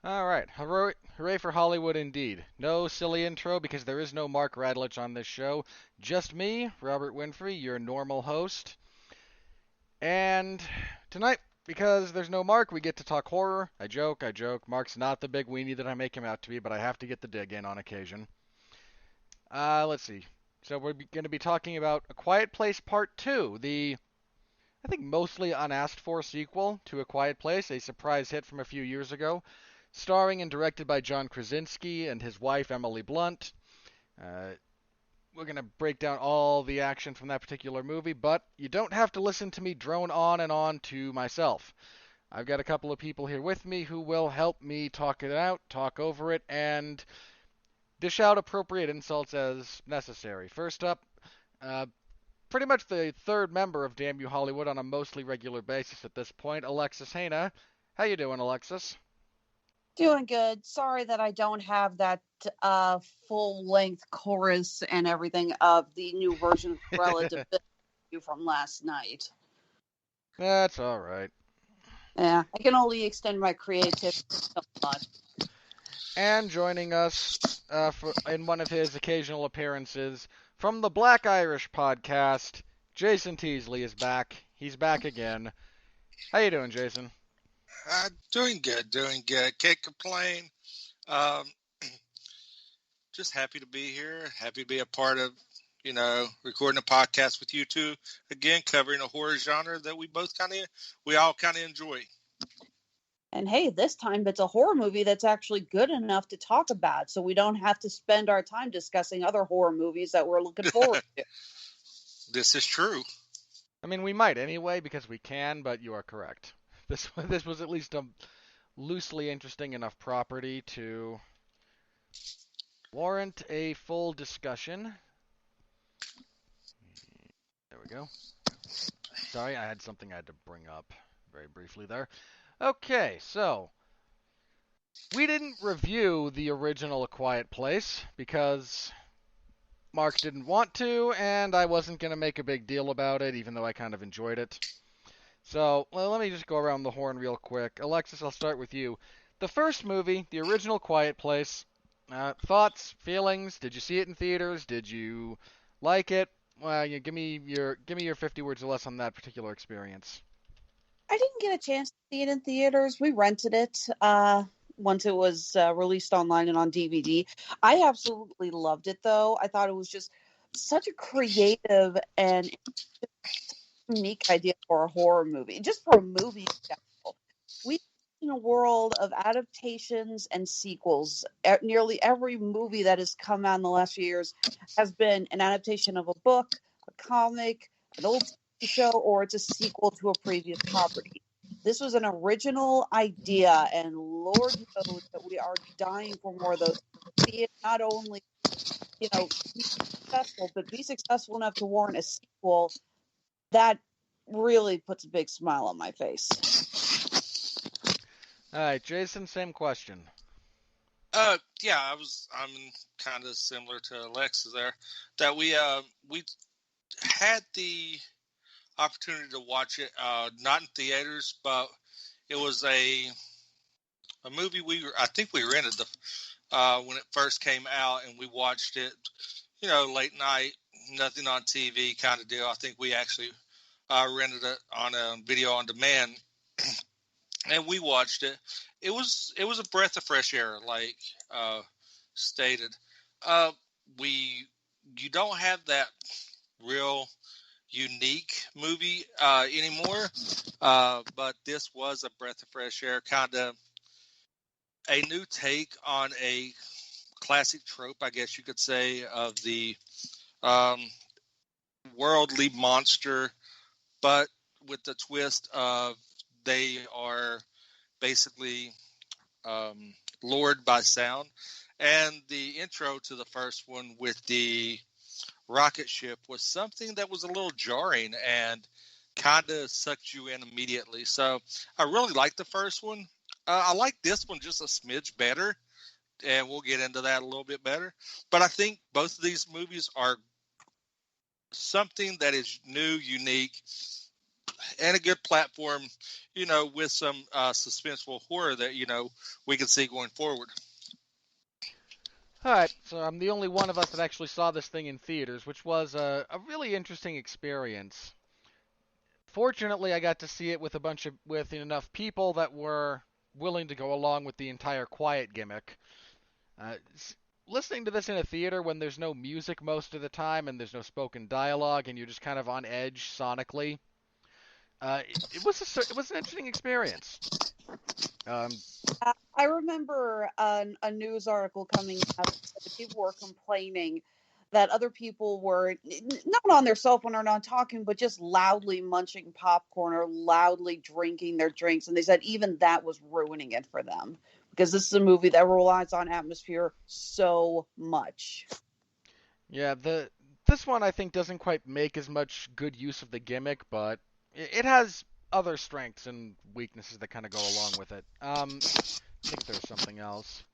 All right, hooray for Hollywood indeed. No silly intro because there is no Mark Radlich on this show. Just me, Robert Winfrey, your normal host. And tonight, because there's no Mark, we get to talk horror. I joke. Mark's not the big weenie that I make him out to be, but I have to get the dig in on occasion. Let's see. So we're going to be talking about A Quiet Place Part 2, the I think mostly unasked for sequel to A Quiet Place, a surprise hit from a few years ago, starring and directed by John Krasinski and his wife Emily Blunt. Uh, we're going to break down all the action from that particular movie, but you don't have to listen to me drone on and on to myself. I've got a couple of people here with me who will help me talk it out, talk over it, and dish out appropriate insults as necessary. First up, uh, pretty much the third member of Damn You Hollywood on a mostly regular basis at this point, Alexis Hana. How you doing, Alexis? Doing good. Sorry that I don't have that full length chorus and everything of the new version of Cruella de Vil from last night. That's all right. Yeah, I can only extend my creativity so much. And joining us in one of his occasional appearances from the Black Irish podcast, Jason Teasley is back. He's back again. How you doing, Jason? Doing good. Can't complain. Um, just happy to be here. Happy to be a part of, recording a podcast with you two again, covering a horror genre that we all kind of enjoy. And hey, this time it's a horror movie that's actually good enough to talk about, so we don't have to spend our time discussing other horror movies that we're looking forward to. This is true. I mean, we might anyway because we can, but you are correct. This was at least a loosely interesting enough property to warrant a full discussion. There we go. Sorry, I had something I had to bring up very briefly there. Okay, so we didn't review the original A Quiet Place because Mark didn't want to, and I wasn't going to make a big deal about it, even though I kind of enjoyed it. So, let me just go around the horn real quick. Alexis, I'll start with you. The first movie, the original Quiet Place, thoughts, feelings? Did you see it in theaters? Did you like it? Well, give me your 50 words or less on that particular experience. I didn't get a chance to see it in theaters. We rented it once it was released online and on DVD. I absolutely loved it, though. I thought it was just such a creative and unique idea for a horror movie, just for a movie in general. We in a world of adaptations and sequels. Nearly every movie that has come out in the last few years has been an adaptation of a book, a comic, an old TV show, or it's a sequel to a previous property. This was an original idea, and Lord knows that we are dying for more of those. See it not only, be successful, but be successful enough to warrant a sequel that really puts a big smile on my face. All right, Jason, same question. Yeah, I'm kind of similar to Alexa there. That we had the opportunity to watch it, not in theaters, but it was a movie I think we rented when it first came out, and we watched it, late night, nothing on TV kind of deal. I think we actually rented it on a video on demand, and we watched it. It was a breath of fresh air, like stated. You don't have that real unique movie anymore, but this was a breath of fresh air, kind of a new take on a classic trope, I guess you could say, of the worldly monster, but with the twist of they are basically lured by sound. And the intro to the first one with the rocket ship was something that was a little jarring and kind of sucked you in immediately. So I really liked the first one. I like this one just a smidge better, and we'll get into that a little bit better. But I think both of these movies are something that is new, unique, and a good platform, with some suspenseful horror that we can see going forward. All right, so I'm the only one of us that actually saw this thing in theaters, which was a really interesting experience. Fortunately, I got to see it with enough people that were willing to go along with the entire quiet gimmick. Uh, Listening to this in a theater when there's no music most of the time and there's no spoken dialogue and you're just kind of on edge sonically, it was an interesting experience. I remember a news article coming out that people were complaining that other people were not on their cell phone or not talking, but just loudly munching popcorn or loudly drinking their drinks. And they said even that was ruining it for them because this is a movie that relies on atmosphere so much. Yeah, this one I think doesn't quite make as much good use of the gimmick, but it has other strengths and weaknesses that kind of go along with it. I think there's something else.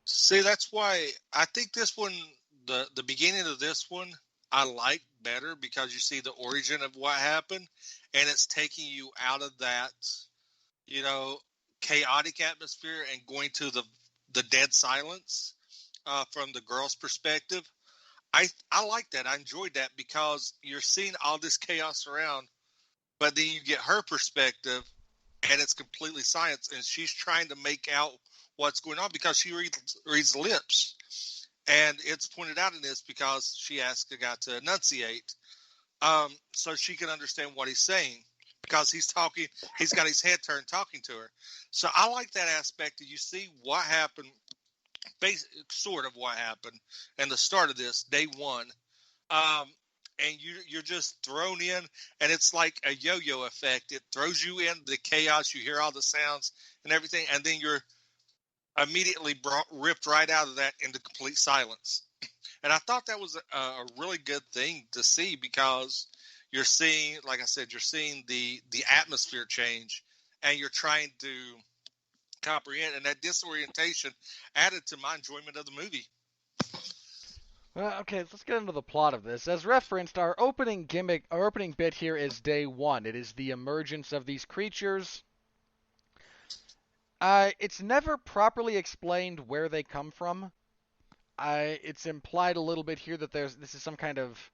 See, that's why I think this one, the beginning of this one, I like better because you see the origin of what happened, and it's taking you out of that, chaotic atmosphere and going to the dead silence from the girl's perspective. I like that. I enjoyed that because you're seeing all this chaos around, but then you get her perspective, and it's completely science, and she's trying to make out what's going on because she reads lips. And it's pointed out in this because she asked the guy to enunciate so she can understand what he's saying because he's got his head turned talking to her. So I like that aspect that you see what happened, sort of what happened in the start of this, day one. And you're just thrown in, and it's like a yo-yo effect. It throws you in the chaos. You hear all the sounds and everything, and then you're immediately ripped right out of that into complete silence. And I thought that was a really good thing to see because you're seeing, like I said, you're seeing the atmosphere change, and you're trying to comprehend. And that disorientation added to my enjoyment of the movie. Well, okay, let's get into the plot of this. As referenced, our opening bit here is day one. It is the emergence of these creatures. It's never properly explained where they come from. It's implied a little bit here that this is some kind of.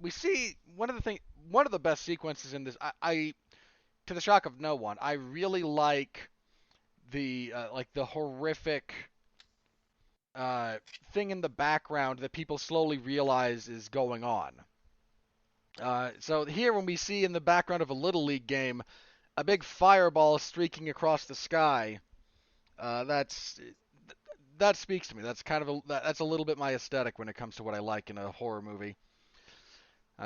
We see one of the best sequences in this. To the shock of no one, I really like the horrific thing in the background that people slowly realize is going on. So here, when we see in the background of a Little League game a big fireball streaking across the sky, that speaks to me. That's that's a little bit my aesthetic when it comes to what I like in a horror movie.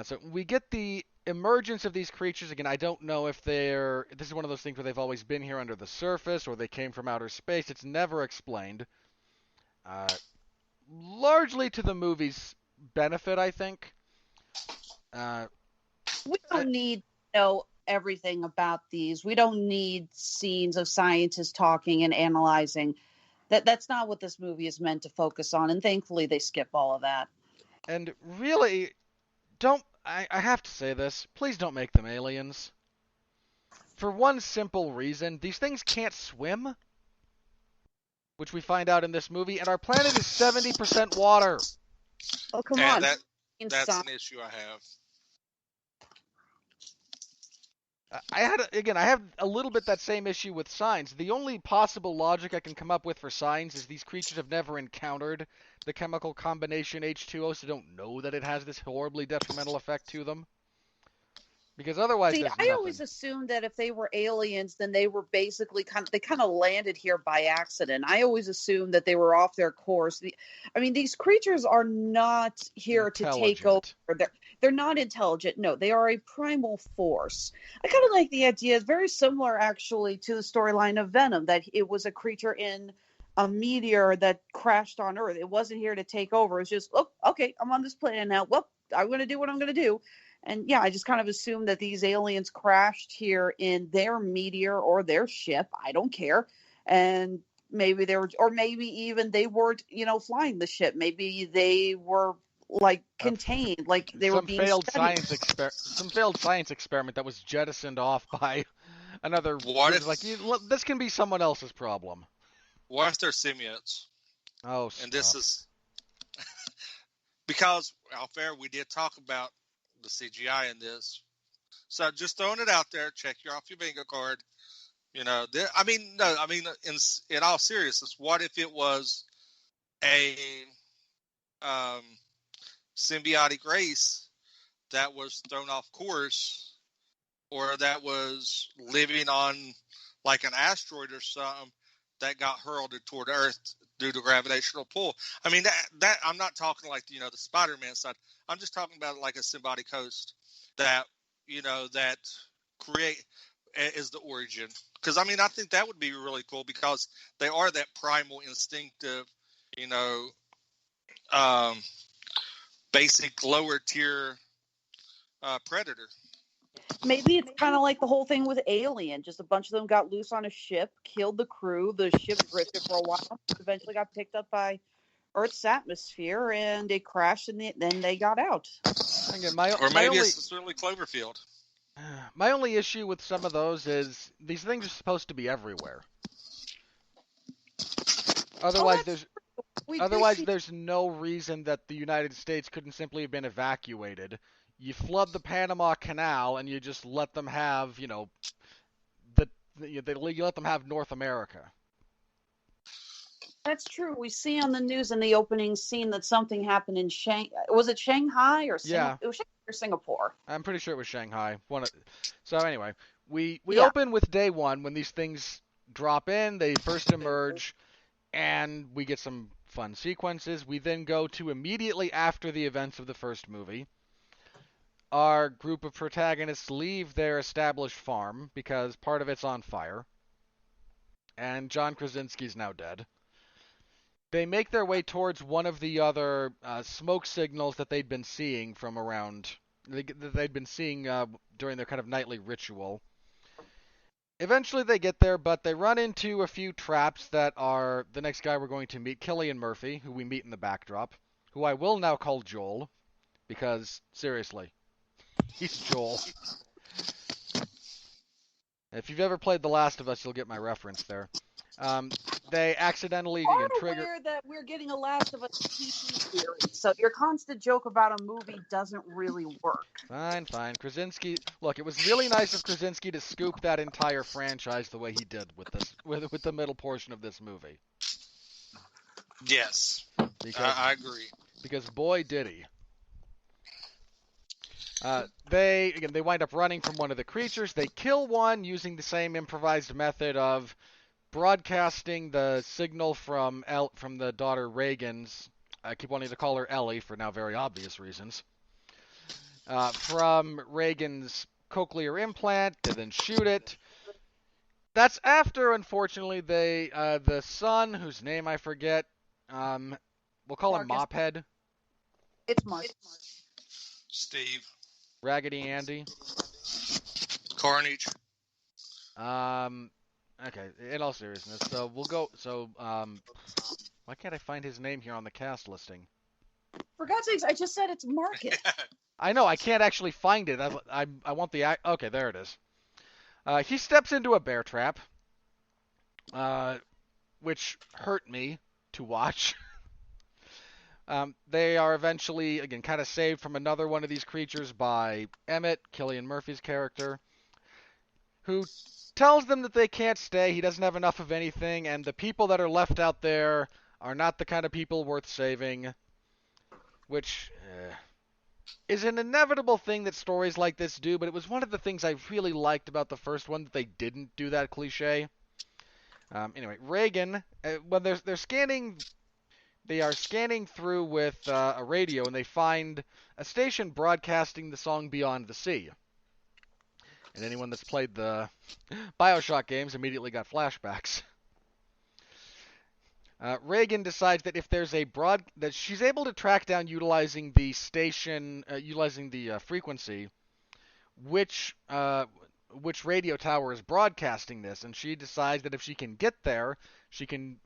So we get the emergence of these creatures again. I don't know if this is one of those things where they've always been here under the surface or they came from outer space. It's never explained. Largely to the movie's benefit, I think. We don't need to know everything about these. We don't need scenes of scientists talking and analyzing. That's not what this movie is meant to focus on, and thankfully they skip all of that. And really, I have to say this, please don't make them aliens. For one simple reason, these things can't swim, which we find out in this movie, and our planet is 70% water. Oh, come on. That's an issue I have. I have a little bit that same issue with signs. The only possible logic I can come up with for signs is these creatures have never encountered the chemical combination H2O, so don't know that it has this horribly detrimental effect to them. Because otherwise, there's nothing. I always assumed that if they were aliens, then they were basically kind of landed here by accident. I always assumed that they were off their course. These creatures are not here to take over. They're not intelligent. No, they are a primal force. I kind of like the idea. It's very similar, actually, to the storyline of Venom, that it was a creature in a meteor that crashed on Earth. It wasn't here to take over. It's just, oh, okay, I'm on this planet now. Well, I'm going to do what I'm going to do. And yeah, I just kind of assumed that these aliens crashed here in their meteor or their ship. I don't care. And maybe maybe even they weren't, flying the ship. Maybe they were contained, like they were being studied. Some failed science experiment that was jettisoned off by another What group. if Like, this can be someone else's problem. what if they're symbiotes? Oh, And stop. this is because out there we did talk about the CGI in this. So just throwing it out there, check your off your bingo card. In all seriousness, what if it was a um, symbiotic race that was thrown off course, or that was living on like an asteroid or something that got hurled toward Earth due to gravitational pull? I mean, that I'm not talking like the Spider-Man side. I'm just talking about like a symbiotic host that that create is the origin. Because I mean, I think that would be really cool because they are that primal, instinctive, you know, um, basic lower tier predator. Maybe it's kind of like the whole thing with Alien. Just a bunch of them got loose on a ship, killed the crew. The ship drifted for a while, eventually got picked up by Earth's atmosphere, and it crashed, and then they got out. Again, Or maybe it's certainly Cloverfield. my only issue with some of those is these things are supposed to be everywhere. Otherwise, there's no reason that the United States couldn't simply have been evacuated. You flood the Panama Canal and you just let them have, you let them have North America. That's true. We see on the news in the opening scene that something happened in Was it Shanghai or Singapore? Yeah. It was Shanghai or Singapore. I'm pretty sure it was Shanghai. So anyway, we open with day one when these things drop in. They first emerge, and we get some fun sequences. We then go to immediately after the events of the first movie. Our group of protagonists leave their established farm because part of it's on fire, and John Krasinski's now dead. They make their way towards one of the other smoke signals that they'd been seeing from around. They'd been seeing during their kind of nightly ritual. Eventually they get there, but they run into a few traps that are the next guy we're going to meet, Cillian Murphy, who we meet in the backdrop, who I will now call Joel, because, seriously, he's Joel. If you've ever played The Last of Us, you'll get my reference there. They accidentally trigger. Aware that we're getting a Last of Us TV series, so your constant joke about a movie doesn't really work. Fine. Krasinski. Look, it was really nice of Krasinski to scoop that entire franchise the way he did with this, with the middle portion of this movie. Yes, I agree. Because boy, did he. They wind up running from one of the creatures. They kill one using the same improvised method of broadcasting the signal from the daughter Reagan's. I keep wanting to call her Ellie for now very obvious reasons. From Reagan's cochlear implant. They then shoot it. That's after, unfortunately, the son, whose name I forget, we'll call him Mophead. It's Mark. Steve. Raggedy Andy. Carnage. Okay, in all seriousness, so we'll go, why can't I find his name here on the cast listing? For God's sakes, I just said it's Marcus. I know, I can't actually find it. I want the, okay, there it is. He steps into a bear trap, which hurt me to watch. They are eventually, again, kind of saved from another one of these creatures by Emmett, Cillian Murphy's character, who tells them that they can't stay. He doesn't have enough of anything, and the people that are left out there are not the kind of people worth saving, which is an inevitable thing that stories like this do, but it was one of the things I really liked about the first one, that they didn't do that cliche. Anyway, Reagan, when they're scanning... They are scanning through with a radio, and they find a station broadcasting the song Beyond the Sea. And anyone that's played the Bioshock games immediately got flashbacks. Reagan decides that if there's that she's able to track down utilizing the station, utilizing the frequency, which which radio tower is broadcasting this, and she decides that if she can get there, she can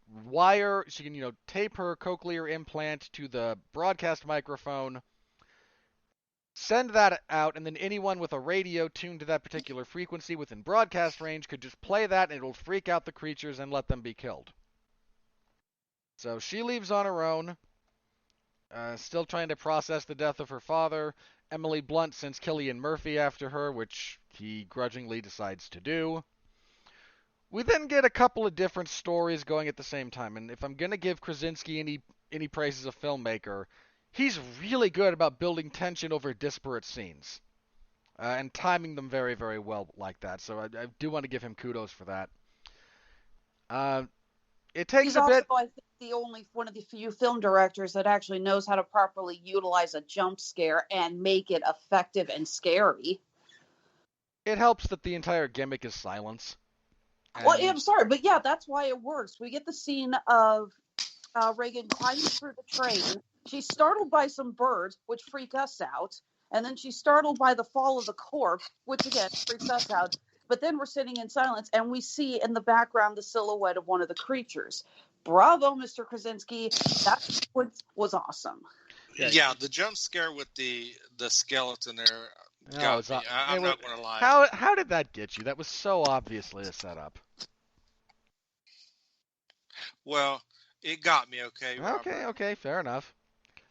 tape her cochlear implant to the broadcast microphone, send that out, and then anyone with a radio tuned to that particular frequency within broadcast range could just play that, and it'll freak out the creatures and let them be killed. So she leaves on her own, still trying to process the death of her father. Emily Blunt sends Cillian Murphy after her, which he grudgingly decides to do. We then get a couple of different stories going at the same time, and if I'm going to give Krasinski any praise as a filmmaker, he's really good about building tension over disparate scenes, and timing them very, very well like that, so I do want to give him kudos for that. It takes He's a also, bit... I think, one of the few film directors that actually knows how to properly utilize a jump scare and make it effective and scary. It helps that the entire gimmick is silence. Well, I'm sorry, but yeah, that's why it works. We get the scene of Reagan climbing through the train. She's startled by some birds, which freak us out. And then she's startled by the fall of the corpse, which again freaks us out. But then we're sitting in silence, and we see in the background the silhouette of one of the creatures. Bravo, Mr. Krasinski. That sequence was awesome. Yeah, the jump scare with the skeleton there got me. I'm not going to lie. How did that get you? That was so obviously a setup. Well, it got me, okay, Robert? Okay, fair enough.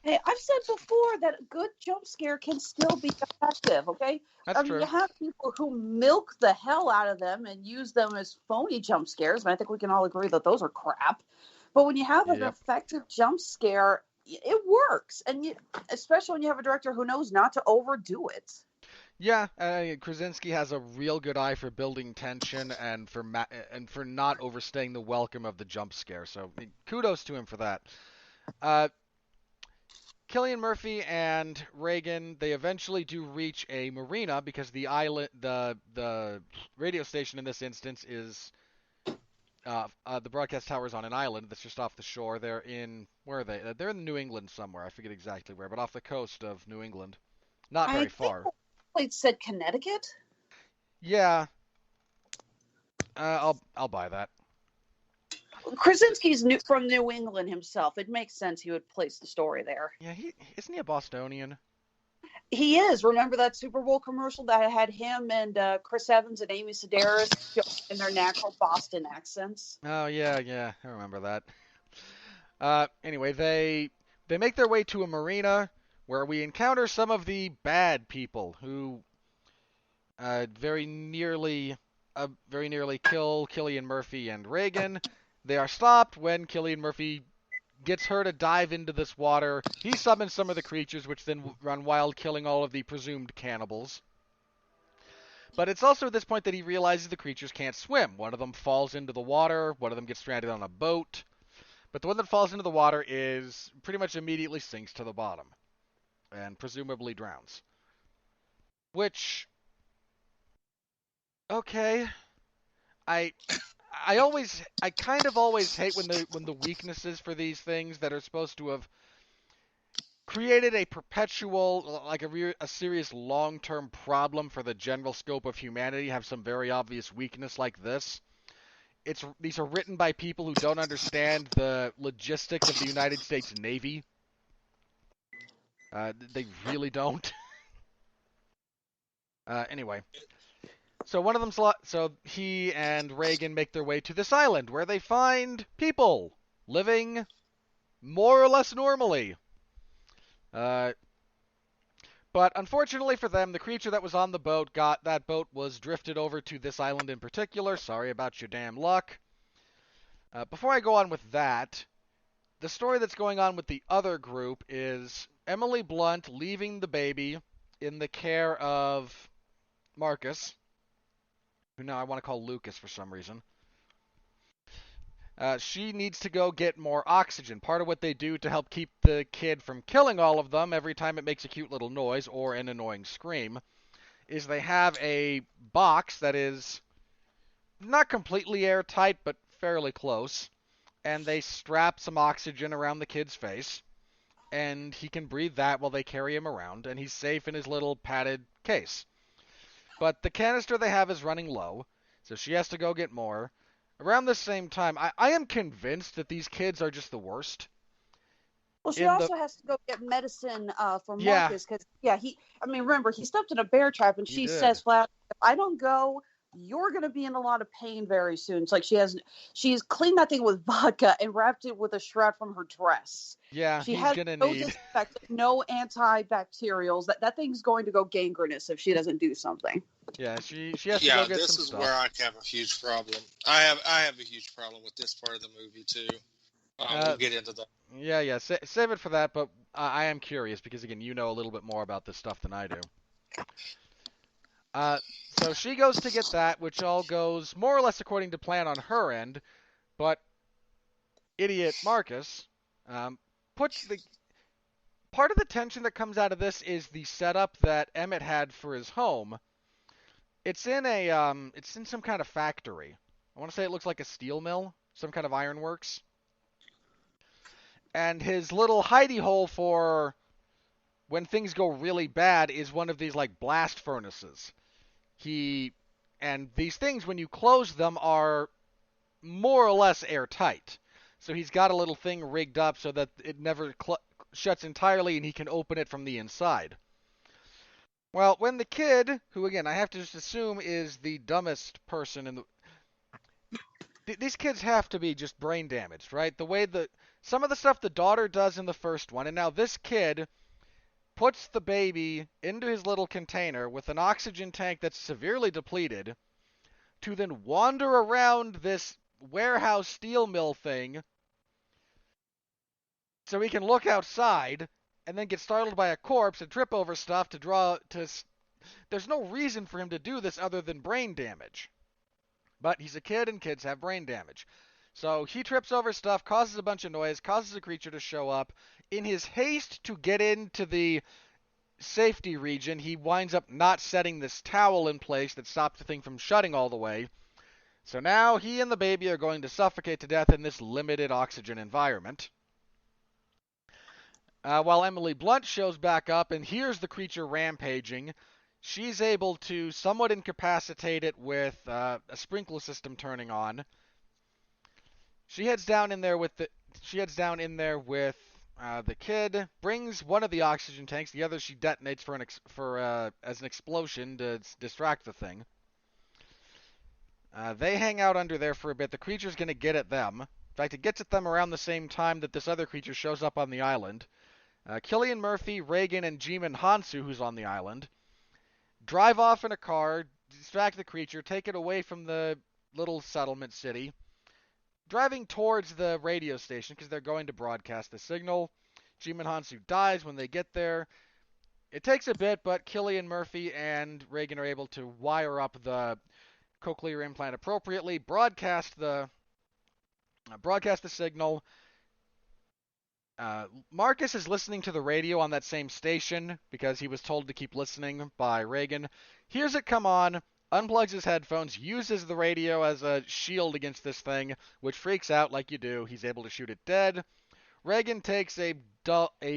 Hey, I've said before that a good jump scare can still be effective, okay? That's true. You have people who milk the hell out of them and use them as phony jump scares, and I think we can all agree that those are crap. But when you have an effective jump scare, it works, and especially when you have a director who knows not to overdo it. Yeah, Krasinski has a real good eye for building tension and for not overstaying the welcome of the jump scare. So kudos to him for that. Cillian Murphy and Reagan, they eventually do reach a marina because the island, the radio station in this instance is the broadcast tower is on an island that's just off the shore. They're in, where are they? They're in New England somewhere. I forget exactly where, but off the coast of New England. Not very far. I think it said Connecticut. Yeah. I'll buy that. Krasinski's from New England himself. It makes sense he would place the story there. Yeah, isn't he a Bostonian? He is. Remember that Super Bowl commercial that had him and Chris Evans and Amy Sedaris in their natural Boston accents? Oh, yeah, I remember that. Anyway, they make their way to a marina where we encounter some of the bad people who very nearly kill Cillian Murphy and Reagan. They are stopped when Cillian Murphy gets her to dive into this water. He summons some of the creatures, which then run wild, killing all of the presumed cannibals. But it's also at this point that he realizes the creatures can't swim. One of them falls into the water, one of them gets stranded on a boat. But the one that falls into the water is pretty much immediately sinks to the bottom and presumably drowns. Which, okay, I kind of always hate when the weaknesses for these things that are supposed to have created a perpetual, like a serious long-term problem for the general scope of humanity have some very obvious weakness like this. These are written by people who don't understand the logistics of the United States Navy. They really don't. Anyway. So one of them, so he and Reagan make their way to this island where they find people living more or less normally. But unfortunately for them, the creature that was on the boat was drifted over to this island in particular. Sorry about your damn luck. Before I go on with that, the story that's going on with the other group is Emily Blunt leaving the baby in the care of Marcus, who now I want to call Lucas for some reason. She needs to go get more oxygen. Part of what they do to help keep the kid from killing all of them every time it makes a cute little noise or an annoying scream is they have a box that is not completely airtight, but fairly close, and they strap some oxygen around the kid's face, and he can breathe that while they carry him around, and he's safe in his little padded case. But the canister they have is running low, so she has to go get more. Around the same time, I am convinced that these kids are just the worst. Well, she In the also has to go get medicine for Yeah, Marcus because, yeah, I mean, remember, he stepped in a bear trap and he she did. says flat, if I don't go, you're going to be in a lot of pain very soon. It's like she's cleaned that thing with vodka and wrapped it with a shroud from her dress. Yeah, She he's has gonna no need. disinfectant, no antibacterials. That thing's going to go gangrenous if she doesn't do something. Yeah, she has to go Yeah, get some this is where stuff. I have a huge problem. I have a huge problem with this part of the movie too. We'll Uh, get into that. yeah. Save it for that. But I am curious because again, you know a little bit more about this stuff than I do. Uh, so she goes to get that, which all goes more or less according to plan on her end. But idiot Marcus, puts the part of the tension that comes out of this is the setup that Emmett had for his home. It's in some kind of factory. I want to say it looks like a steel mill, some kind of ironworks. And his little hidey hole for when things go really bad is one of these like blast furnaces. He and these things when you close them are more or less airtight. So he's got a little thing rigged up so that it never shuts entirely and he can open it from the inside. Well, when the kid, who again I have to just assume is the dumbest person in the these kids have to be just brain damaged, right? The way some of the stuff the daughter does in the first one, and now this kid puts the baby into his little container with an oxygen tank that's severely depleted to then wander around this warehouse steel mill thing so he can look outside and then get startled by a corpse and trip over stuff to draw to. There's no reason for him to do this other than brain damage. But he's a kid and kids have brain damage. So he trips over stuff, causes a bunch of noise, causes a creature to show up. In his haste to get into the safety region, he winds up not setting this towel in place that stops the thing from shutting all the way. So now he and the baby are going to suffocate to death in this limited oxygen environment. While Emily Blunt shows back up and hears the creature rampaging, she's able to somewhat incapacitate it with a sprinkler system turning on. She heads down in there with the kid, brings one of the oxygen tanks, the other she detonates as an explosion to distract the thing. They hang out under there for a bit. The creature's going to get at them. In fact, it gets at them around the same time that this other creature shows up on the island. Cillian Murphy, Reagan, and Jimin Hansu, who's on the island, drive off in a car, distract the creature, take it away from the little settlement city, driving towards the radio station because they're going to broadcast the signal. Jimin Hansu dies when they get there. It takes a bit, but Cillian Murphy and Reagan are able to wire up the cochlear implant appropriately, broadcast the signal. Marcus is listening to the radio on that same station because he was told to keep listening by Reagan. Hears it come on, unplugs his headphones, uses the radio as a shield against this thing, which freaks out like you do. He's able to shoot it dead. Reagan takes a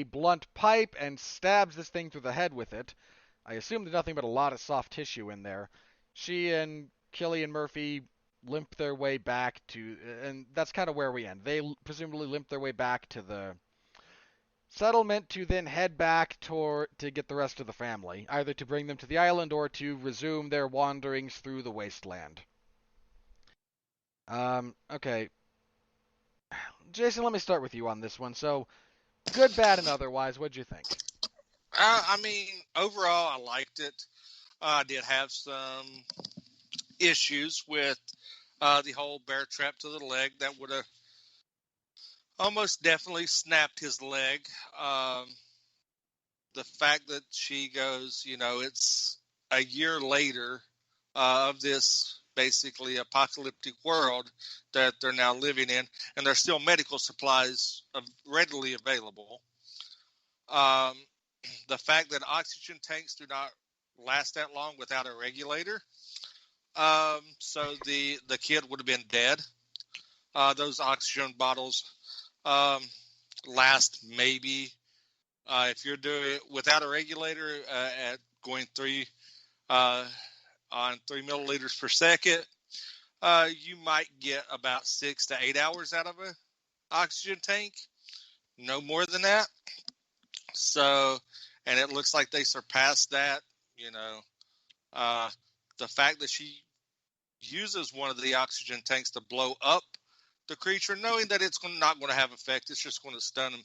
blunt pipe and stabs this thing through the head with it. I assume there's nothing but a lot of soft tissue in there. She and Cillian Murphy limp their way back to, and that's kind of where we end. They presumably limp their way back to the settlement to then head back to get the rest of the family, either to bring them to the island or to resume their wanderings through the wasteland. Okay. Jason, let me start with you on this one. So, good, bad, and otherwise, what'd you think? I mean, overall, I liked it. I did have some issues with the whole bear trap to the leg that would have almost definitely snapped his leg. The fact that she goes, it's a year later of this basically apocalyptic world that they're now living in, and there's still medical supplies readily available. The fact that oxygen tanks do not last that long without a regulator. So the kid would have been dead. Those oxygen bottles last maybe, if you're doing it without a regulator at going 3 on 3 milliliters per second, you might get about 6 to 8 hours out of a oxygen tank. No more than that. So, and it looks like they surpassed that. The fact that she uses one of the oxygen tanks to blow up the creature, knowing that it's not going to have effect, it's just going to stun him,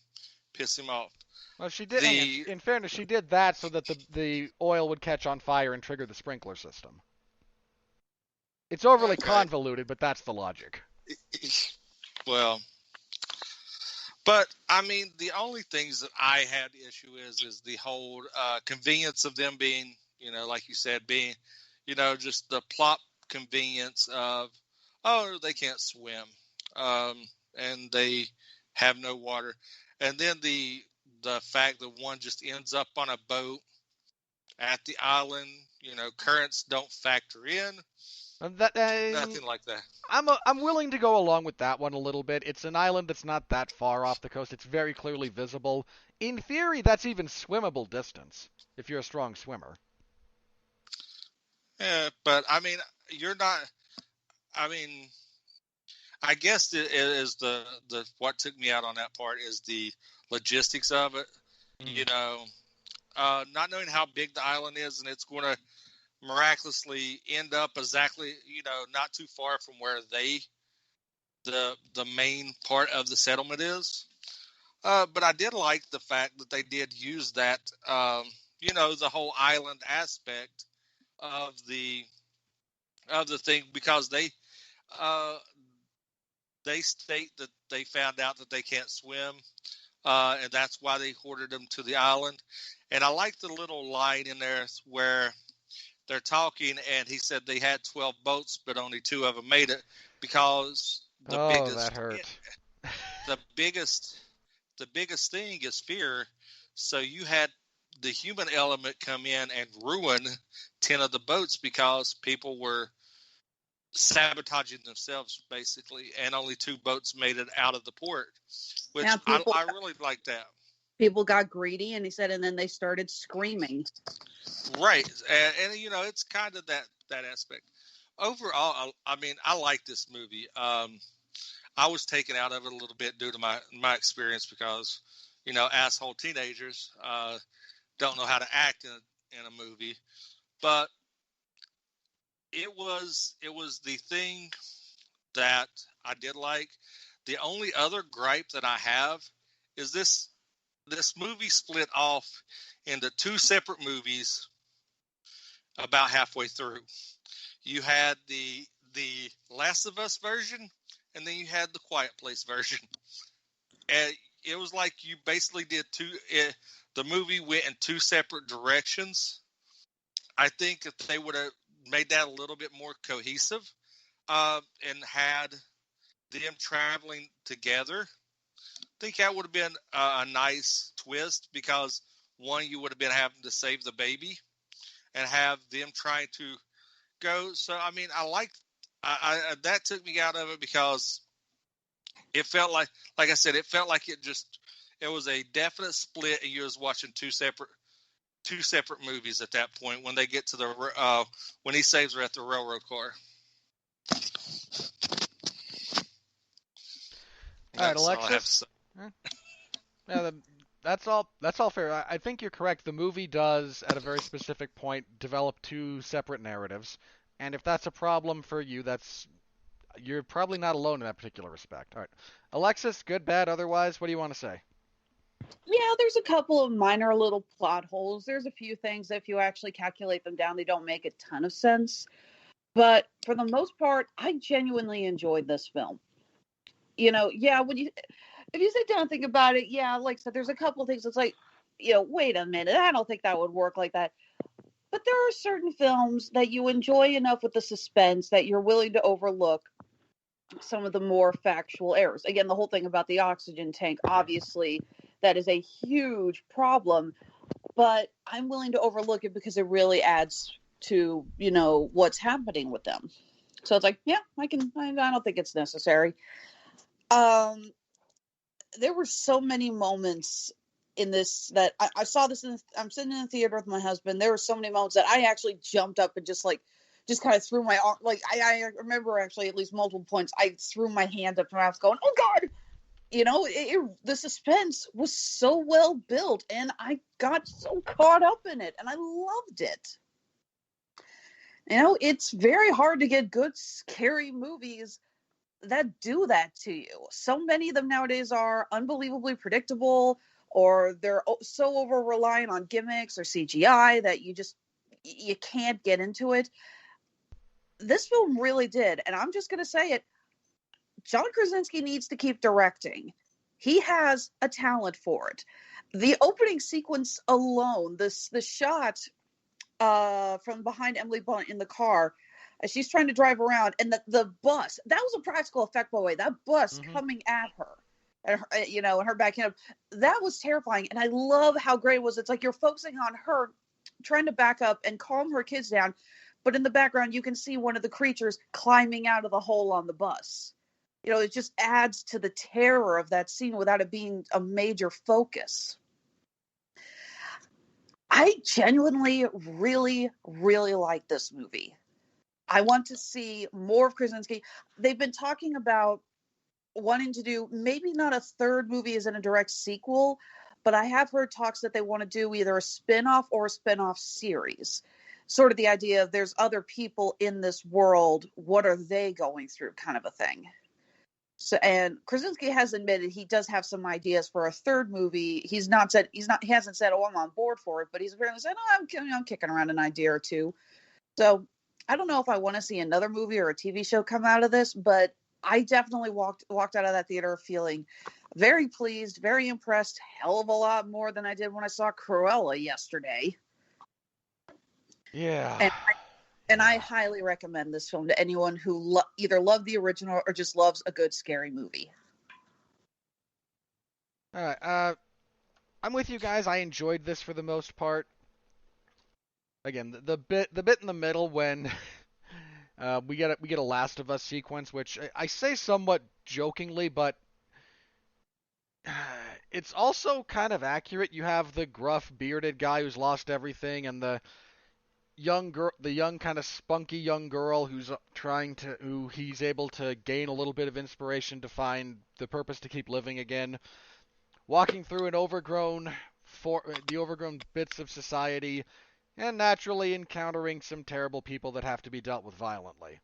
piss him off. Well, she did. In fairness, she did that so that the oil would catch on fire and trigger the sprinkler system. It's overly convoluted, but that's the logic. Well, but I mean, the only things that I had issue is the whole convenience of them being, like you said, being, just the plot convenience of, oh, they can't swim, and they have no water, and then the fact that one just ends up on a boat at the island, currents don't factor in. Nothing like that. I'm willing to go along with that one a little bit. It's an island that's not that far off the coast. It's very clearly visible. In theory, that's even swimmable distance if you're a strong swimmer. Yeah, but I mean, you're not. I mean, I guess it is the what took me out on that part is the logistics of it. Not knowing how big the island is, and it's going to miraculously end up exactly, not too far from where the main part of the settlement is. But I did like the fact that they did use that, the whole island aspect of the thing, because they state that they found out that they can't swim, and that's why they ordered them to the island. And I like the little line in there where they're talking, and he said they had 12 boats, but only 2 of them made it because that hurt. the biggest thing is fear. So you had the human element come in and ruin 10 of the boats because people were sabotaging themselves, basically, and only 2 boats made it out of the port, which I really like that. People got greedy, and he said, and then they started screaming. Right, and it's kind of that aspect. Overall, I mean, I like this movie. I was taken out of it a little bit due to my experience because, asshole teenagers don't know how to act in a movie, but it was the thing that I did like. The only other gripe that I have is this movie split off into 2 separate movies about halfway through. You had the Last of Us version, and then you had the Quiet Place version. And it was like you basically did the movie went in 2 separate directions. I think if they would have made that a little bit more cohesive, and had them traveling together, I think that would have been a nice twist, because one, you would have been having to save the baby and have them trying to go. So, I mean, I that took me out of it because it felt like I said, it felt like it was a definite split, and you was watching two separate movies at that point when they get to the when he saves her at the railroad car. All right, Alexis. Yeah, that's all fair. I think you're correct. The movie does, at a very specific point, develop 2 separate narratives, and if that's a problem for you, you're probably not alone in that particular respect. All right, Alexis, good, bad, otherwise, what do you want to say? Yeah, there's a couple of minor little plot holes. There's a few things that if you actually calculate them down, they don't make a ton of sense. But for the most part, I genuinely enjoyed this film. Yeah, if you sit down and think about it, yeah, like I said, there's a couple of things that's like, wait a minute, I don't think that would work like that. But there are certain films that you enjoy enough with the suspense that you're willing to overlook some of the more factual errors. Again, the whole thing about the oxygen tank, obviously, that is a huge problem, but I'm willing to overlook it because it really adds to, what's happening with them. So it's like, yeah, I don't think it's necessary. There were so many moments in this that I saw this I'm sitting in the theater with my husband. There were so many moments that I actually jumped up and just like just kind of threw my arm, like I remember actually at least multiple points I threw my hand up and I was going, oh God, the suspense was so well built and I got so caught up in it and I loved it. It's very hard to get good scary movies that do that to you. So many of them nowadays are unbelievably predictable, or they're so over reliant on gimmicks or CGI that you can't get into it. This film really did, and I'm just going to say it. John Krasinski needs to keep directing. He has a talent for it. The opening sequence alone, the shot from behind Emily Blunt in the car as she's trying to drive around, and the bus, that was a practical effect, by the way. That bus coming at her, and her, and her backing up, that was terrifying. And I love how great it was. It's like you're focusing on her trying to back up and calm her kids down, but in the background you can see one of the creatures climbing out of the hole on the bus. It just adds to the terror of that scene without it being a major focus. I genuinely really, really like this movie. I want to see more of Krasinski. They've been talking about wanting to do maybe not a third movie as in a direct sequel, but I have heard talks that they want to do either a spin-off or a spin-off series. Sort of the idea of there's other people in this world. What are they going through kind of a thing. So, and Krasinski has admitted he does have some ideas for a third movie. He hasn't said, oh, I'm on board for it, but he's apparently said, oh, I'm kicking around an idea or two. So I don't know if I want to see another movie or a TV show come out of this, but I definitely walked out of that theater feeling very pleased, very impressed, hell of a lot more than I did when I saw Cruella yesterday. Yeah. And I highly recommend this film to anyone who either loved the original or just loves a good scary movie. All right. I'm with you guys. I enjoyed this for the most part. Again, the bit in the middle when we get a Last of Us sequence, which I say somewhat jokingly, but it's also kind of accurate. You have the gruff bearded guy who's lost everything, and the young kind of spunky young girl who he's able to gain a little bit of inspiration to find the purpose to keep living again, walking through the overgrown bits of society, and naturally encountering some terrible people that have to be dealt with violently.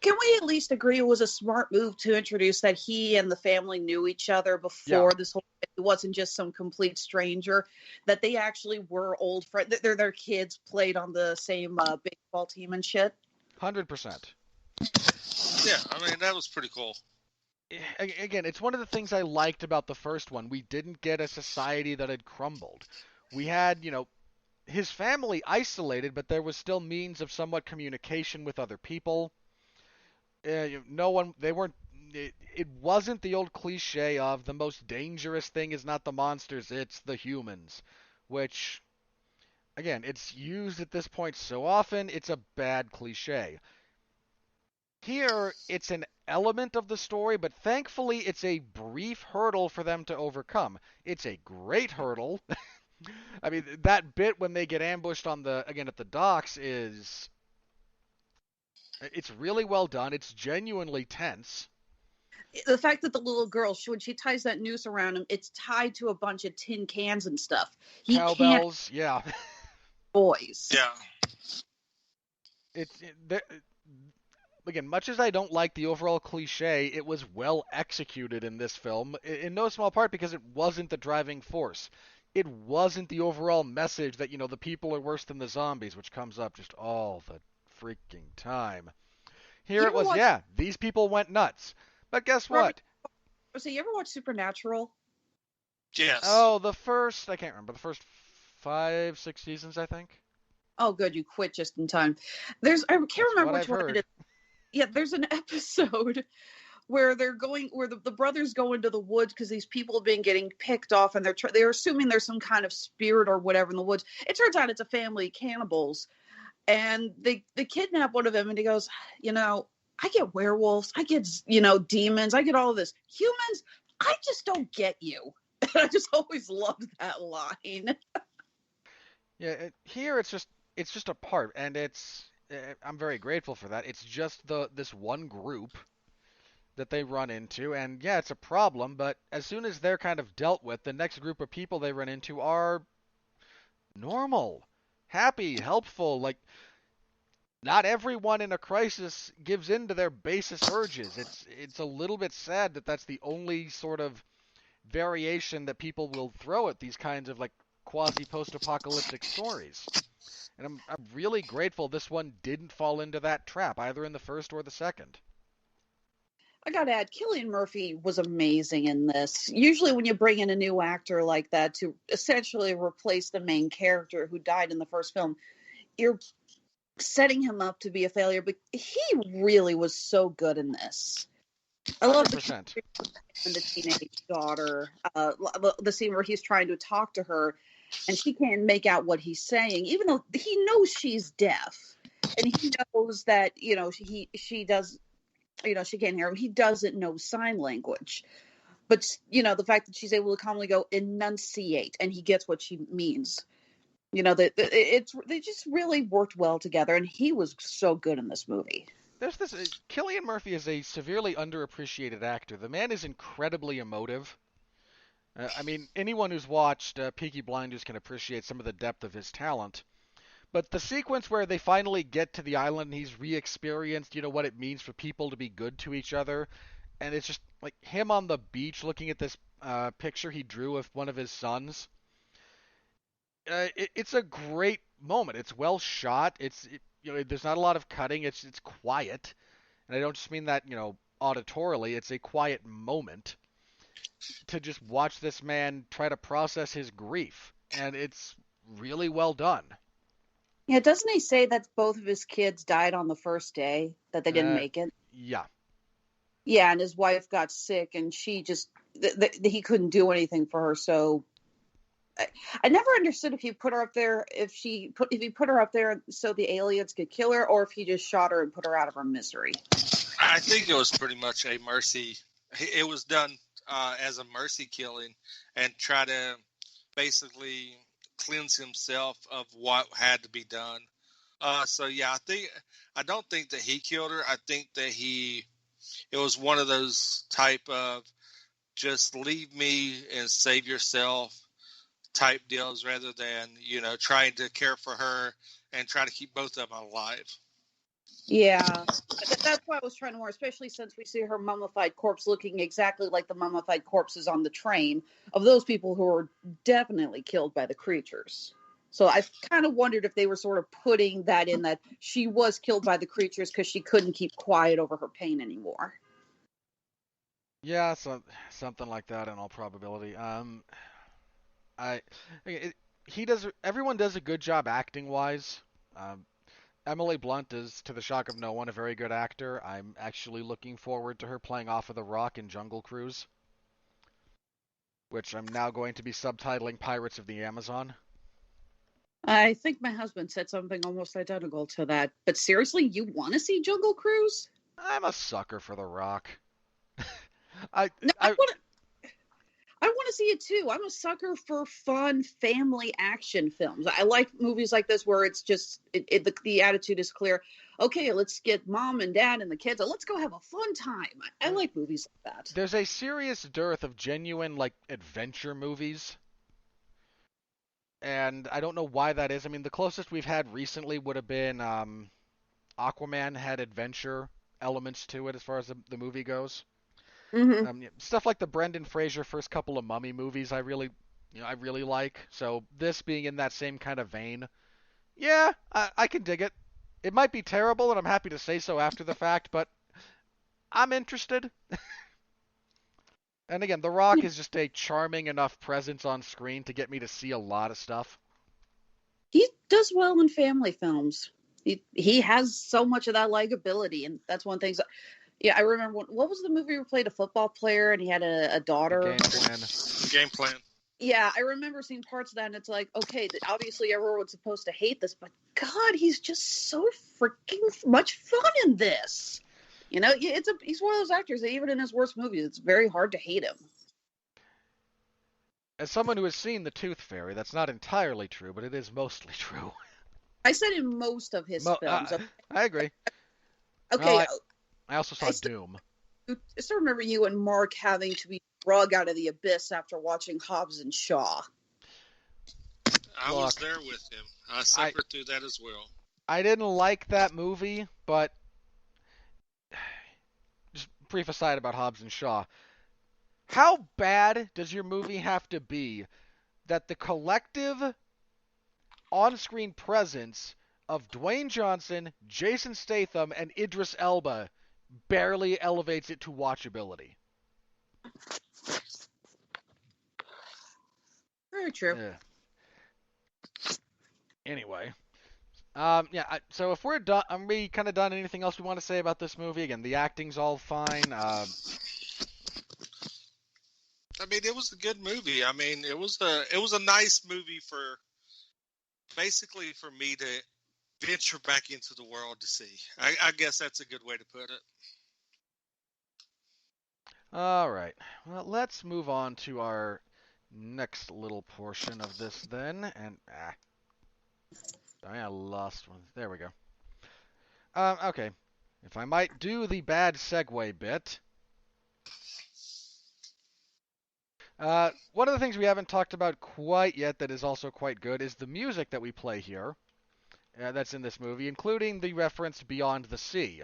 Can we at least agree it was a smart move to introduce that he and the family knew each other before this whole thing? It wasn't just some complete stranger, that they actually were old friends. Their kids played on the same baseball team and shit. 100%. Yeah, I mean, that was pretty cool. Again, it's one of the things I liked about the first one. We didn't get a society that had crumbled. We had, his family isolated, but there was still means of somewhat communication with other people. It wasn't the old cliche of the most dangerous thing is not the monsters, it's the humans, which, again, it's used at this point so often, it's a bad cliche. Here, it's an element of the story, but thankfully it's a brief hurdle for them to overcome. It's a great hurdle. I mean, that bit when they get ambushed at the docks it's really well done. It's genuinely tense. The fact that the little girl, when she ties that noose around him, it's tied to a bunch of tin cans and stuff. Cowbells, yeah. Boys. Yeah. Again, much as I don't like the overall cliche, it was well executed in this film, in no small part because it wasn't the driving force. It wasn't the overall message that, the people are worse than the zombies, which comes up just all the freaking time. Here it was, these people went nuts. But guess what? So you ever watch Supernatural? Yes. Oh, I can't remember, the first 5-6 seasons, I think. Oh, good, you quit just in time. I can't remember which one it is. Yeah, there's an episode where the brothers go into the woods because these people have been getting picked off, and they're assuming there's some kind of spirit or whatever in the woods. It turns out it's a family of cannibals. And they kidnap one of them, and he goes, I get werewolves, I get, demons, I get all of this. Humans, I just don't get you. And I just always loved that line. Yeah, here it's just a part, and it's I'm very grateful for that. It's just this one group that they run into, and yeah, it's a problem, but as soon as they're kind of dealt with, the next group of people they run into are normal, happy, helpful. Like, not everyone in a crisis gives in to their basest urges. It's a little bit sad that that's the only sort of variation that people will throw at these kinds of like quasi post-apocalyptic stories. And I'm really grateful this one didn't fall into that trap, either in the first or the second. I gotta add, Cillian Murphy was amazing in this. Usually, when you bring in a new actor like that to essentially replace the main character who died in the first film, you're setting him up to be a failure. But he really was so good in this. I love the 100%. and the teenage daughter, the scene where he's trying to talk to her, and she can't make out what he's saying, even though he knows she's deaf, and he knows that she does. She can't hear him. He doesn't know sign language. But, the fact that she's able to calmly go, enunciate, and he gets what she means. They just really worked well together, and he was so good in this movie. There's this. Cillian Murphy is a severely underappreciated actor. The man is incredibly emotive. I mean, anyone who's watched Peaky Blinders can appreciate some of the depth of his talent. But the sequence where they finally get to the island and he's re-experienced, what it means for people to be good to each other, and it's just like him on the beach looking at this picture he drew of one of his sons. It's a great moment. It's well shot. There's not a lot of cutting. It's quiet, and I don't just mean that auditorily. It's a quiet moment to just watch this man try to process his grief, and it's really well done. Yeah, doesn't he say that both of his kids died on the first day, that they didn't make it? Yeah. Yeah, and his wife got sick, and she just he couldn't do anything for her. So I never understood if he put her up there, if he put her up there so the aliens could kill her, or if he just shot her and put her out of her misery. I think it was pretty much a mercy. It was done as a mercy killing, and try to basically cleanse himself of what had to be done. So yeah, I don't think that he killed her. I think that it was one of those type of just leave me and save yourself type deals, rather than trying to care for her and try to keep both of them alive. Yeah, that's why I was trying to warn, especially since we see her mummified corpse looking exactly like the mummified corpses on the train of those people who were definitely killed by the creatures. So I kind of wondered if they were sort of putting that in, that she was killed by the creatures because she couldn't keep quiet over her pain anymore. Yeah, something like that in all probability. I, everyone does a good job acting wise. Emily Blunt is, to the shock of no one, a very good actor. I'm actually looking forward to her playing off of The Rock in Jungle Cruise, which I'm now going to be subtitling Pirates of the Amazon. I think my husband said something almost identical to that. But seriously, you want to see Jungle Cruise? I'm a sucker for The Rock. I want to see it too. I'm a sucker for fun family action films. I like movies like this where it's just the attitude is clear. Okay, let's get mom and dad and the kids. Let's go have a fun time. I like movies like that. There's a serious dearth of genuine adventure movies, and I don't know why that is. I mean, the closest we've had recently would have been Aquaman had adventure elements to it as far as the movie goes. Mm-hmm. Stuff like the Brendan Fraser first couple of Mummy movies, I really like. So this being in that same kind of vein, yeah, I can dig it. It might be terrible, and I'm happy to say so after the fact, but I'm interested. And again, The Rock is just a charming enough presence on screen to get me to see a lot of stuff. He does well in family films. He has so much of that likability, and that's one thing. Yeah, I remember what was the movie where he played a football player and he had a daughter? Game Plan. Yeah, I remember seeing parts of that, and it's like, okay, obviously everyone's supposed to hate this, but God, he's just so freaking much fun in this. He's one of those actors that even in his worst movies, it's very hard to hate him. As someone who has seen The Tooth Fairy, that's not entirely true, but it is mostly true. I said in most of his films. I agree. Well, Okay, I also saw I still, Doom. I still remember you and Mark having to be drug out of the abyss after watching Hobbs and Shaw. I Look, was there with him. I suffered through that as well. I didn't like that movie, but just brief aside about Hobbs and Shaw. How bad does your movie have to be that the collective on-screen presence of Dwayne Johnson, Jason Statham, and Idris Elba barely elevates it to watchability? Very true. Yeah. Anyway. Yeah, so if we're done, are we kind of done? Anything else we want to say about this movie? Again, the acting's all fine. I mean, it was a good movie. I mean, it was a nice movie for basically for me to venture back into the world to see. I guess that's a good way to put it. All right. Well, let's move on to our next little portion of this then. And I lost one. There we go. Okay. If I might do the bad segue bit. One of the things we haven't talked about quite yet that is also quite good is the music that we play here. That's in this movie, including the reference Beyond the Sea.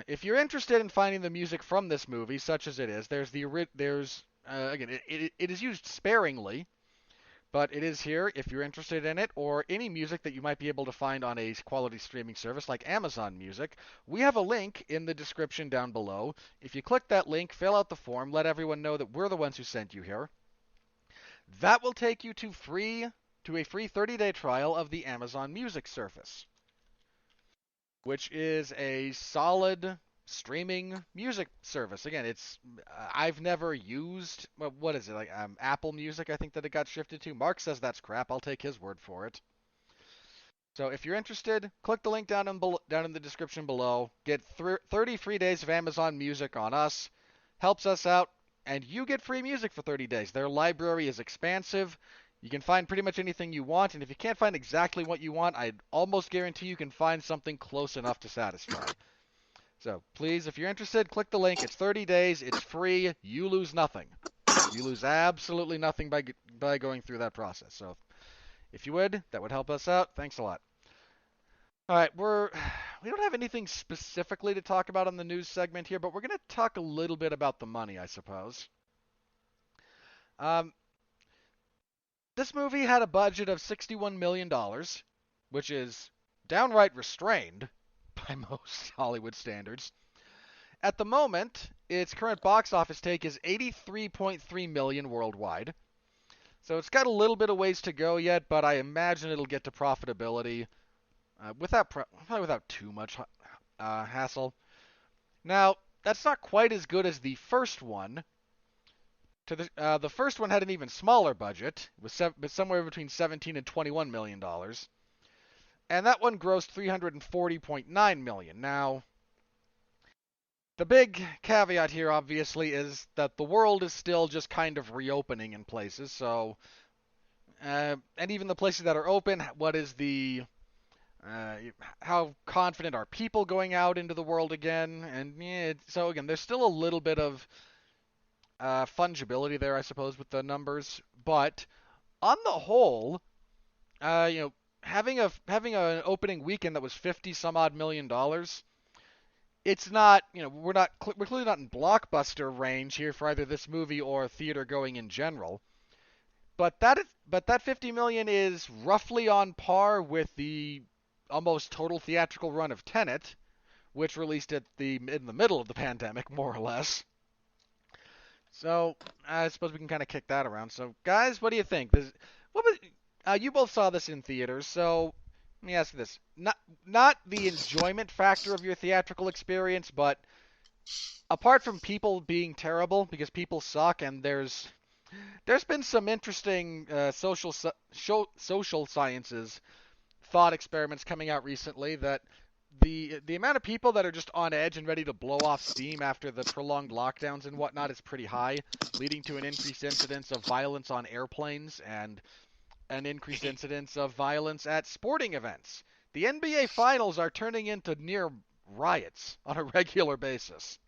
If you're interested in finding the music from this movie, such as it is, again, it is used sparingly, but it is here if you're interested in it, or any music that you might be able to find on a quality streaming service like Amazon Music. We have a link in the description down below. If you click that link, fill out the form, let everyone know that we're the ones who sent you here. That will take you to a free 30-day trial of the Amazon Music service, which is a solid streaming music service. Again, I've never used what is it like Apple Music? I think that it got shifted to. Mark says that's crap. I'll take his word for it. So if you're interested, click the link down in the description below. Get 30 free days of Amazon Music on us. Helps us out, and you get free music for 30 days. Their library is expansive. You can find pretty much anything you want, and if you can't find exactly what you want, I'd almost guarantee you can find something close enough to satisfy. So please, if you're interested, click the link. It's 30 days. It's free. You lose nothing. You lose absolutely nothing by going through that process. So if you would, that would help us out. Thanks a lot. All right, we don't have anything specifically to talk about on the news segment here, but we're going to talk a little bit about the money, I suppose. This movie had a budget of $61 million, which is downright restrained by most Hollywood standards. At the moment, its current box office take is $83.3 million worldwide. So it's got a little bit of ways to go yet, but I imagine it'll get to profitability probably without too much hassle. Now, that's not quite as good as the first one. The first one had an even smaller budget. It was somewhere between $17 and $21 million. And that one grossed $340.9 million. Now, the big caveat here, obviously, is that the world is still just kind of reopening in places. So, and even the places that are open, how confident are people going out into the world again? And so again, there's still a little bit of fungibility there, I suppose, with the numbers. But on the whole, having an opening weekend that was 50 some odd million dollars, it's not, we're clearly not in blockbuster range here for either this movie or theater going in general. But that 50 million is roughly on par with the almost total theatrical run of Tenet, which released in the middle of the pandemic, more or less. So I suppose we can kind of kick that around. So guys, what do you think? You both saw this in theaters, so let me ask you this: not the enjoyment factor of your theatrical experience, but apart from people being terrible because people suck, and there's been some interesting social sciences thought experiments coming out recently that the amount of people that are just on edge and ready to blow off steam after the prolonged lockdowns and whatnot is pretty high, leading to an increased incidence of violence on airplanes and an increased incidence of violence at sporting events. The NBA finals are turning into near riots on a regular basis.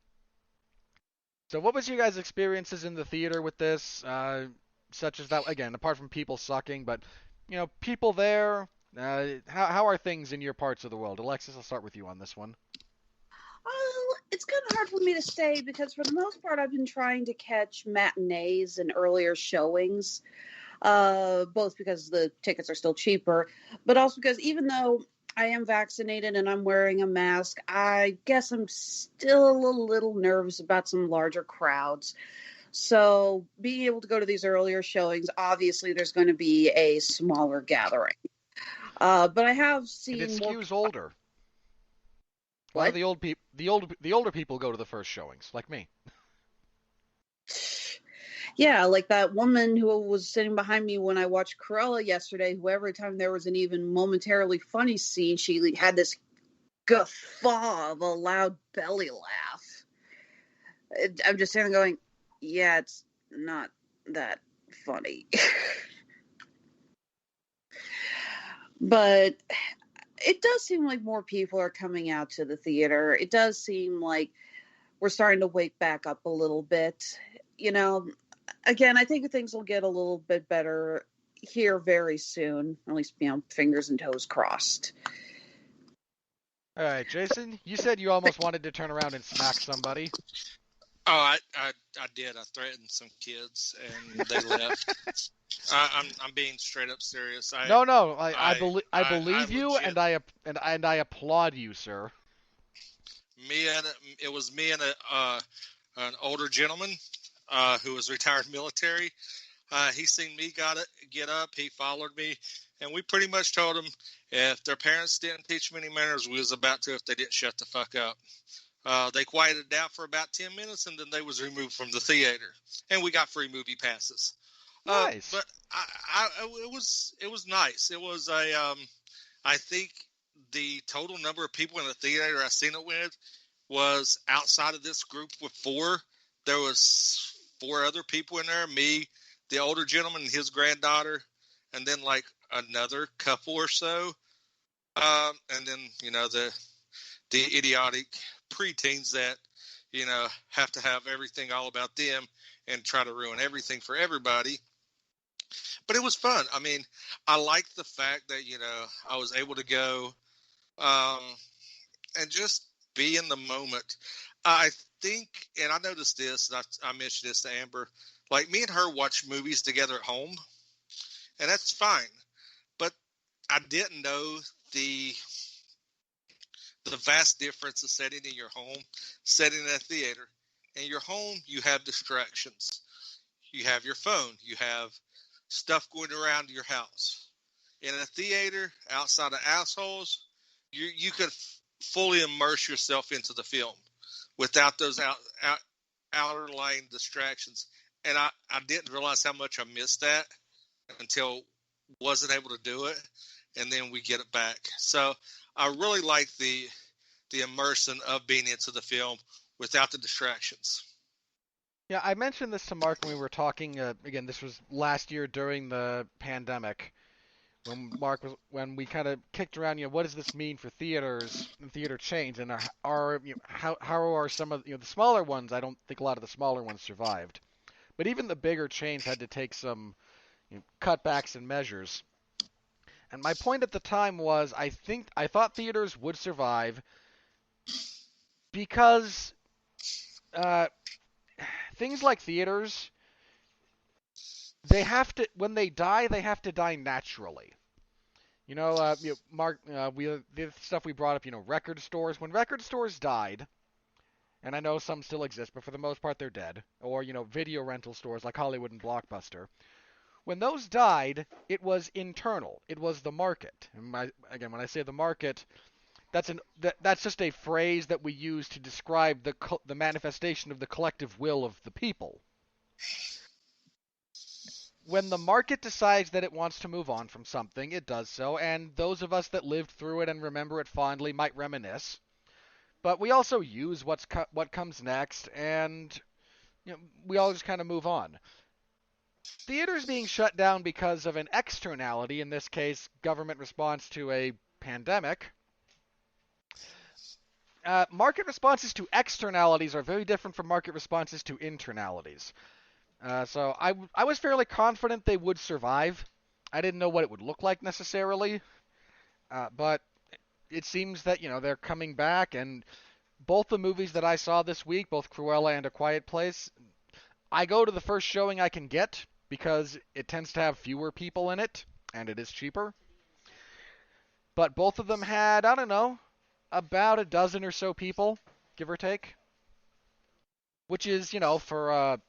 So, what was your guys' experiences in the theater with this? Such as that, again, apart from people sucking, but people there. How are things in your parts of the world? Alexis, I'll start with you on this one. Oh, it's kind of hard for me to say because for the most part, I've been trying to catch matinees and earlier showings, both because the tickets are still cheaper, but also because even though I am vaccinated and I'm wearing a mask, I guess I'm still a little nervous about some larger crowds. So being able to go to these earlier showings, obviously there's going to be a smaller gathering. But I have And it seen more. skews older. A lot of What? the older people go to the first showings, like me. Yeah, like that woman who was sitting behind me when I watched Cruella yesterday, who every time there was an even momentarily funny scene, she had this guffaw of a loud belly laugh. I'm just sitting there going, yeah, it's not that funny. But it does seem like more people are coming out to the theater. It does seem like we're starting to wake back up a little bit. You know, again, I think things will get a little bit better here very soon. At least, fingers and toes crossed. All right, Jason, you said you almost wanted to turn around and smack somebody. Oh, I did. I threatened some kids, and they left. I'm being straight up serious. No, I I believe you, legit. and I applaud you, sir. It was me and an older gentleman who was retired military. He seen me get up. He followed me, and we pretty much told him if their parents didn't teach them any manners, we was about to if they didn't shut the fuck up. They quieted down for about 10 minutes, and then they was removed from the theater, and we got free movie passes. Nice. But it was nice. It was I think the total number of people in the theater I seen it with was outside of this group with four. There was four other people in there. Me, the older gentleman, and his granddaughter, and then like another couple or so. And then the idiotic preteens that have to have everything all about them and try to ruin everything for everybody. But it was fun. I mean, I liked the fact that I was able to go and just be in the moment. I think, and I noticed this, and I mentioned this to Amber, like me and her watch movies together at home, and that's fine. But I didn't know the vast difference of setting in your home, setting in a theater. In your home, you have distractions. You have your phone. You have stuff going around your house. In a theater, outside of assholes, you could fully immerse yourself into the film without those outer line distractions. And I didn't realize how much I missed that until wasn't able to do it, and then we get it back. So I really like the immersion of being into the film without the distractions. Yeah, I mentioned this to Mark when we were talking. Again, this was last year during the pandemic, when we kind of kicked around. What does this mean for theaters and theater chains, and how are some of the smaller ones? I don't think a lot of the smaller ones survived, but even the bigger chains had to take some cutbacks and measures. And my point at the time was, I thought theaters would survive because uh, things like theaters, they have to when they have to die naturally. Mark, the stuff we brought up, record stores. When record stores died, and I know some still exist, but for the most part they're dead. Or video rental stores like Hollywood and Blockbuster. When those died, it was internal. It was the market. And again, when I say the market, that's just a phrase that we use to describe the manifestation of the collective will of the people. When the market decides that it wants to move on from something, it does so, and those of us that lived through it and remember it fondly might reminisce. But we also use what comes next, and we all just kind of move on. theaters being shut down because of an externality, in this case, government response to a pandemic. Market responses to externalities are very different from market responses to internalities. So I was fairly confident they would survive. I didn't know what it would look like necessarily, but it seems that they're coming back, and both the movies that I saw this week, both Cruella and A Quiet Place, I go to the first showing I can get because it tends to have fewer people in it, and it is cheaper. But both of them had, I don't know, about a dozen or so people, give or take, which is, for a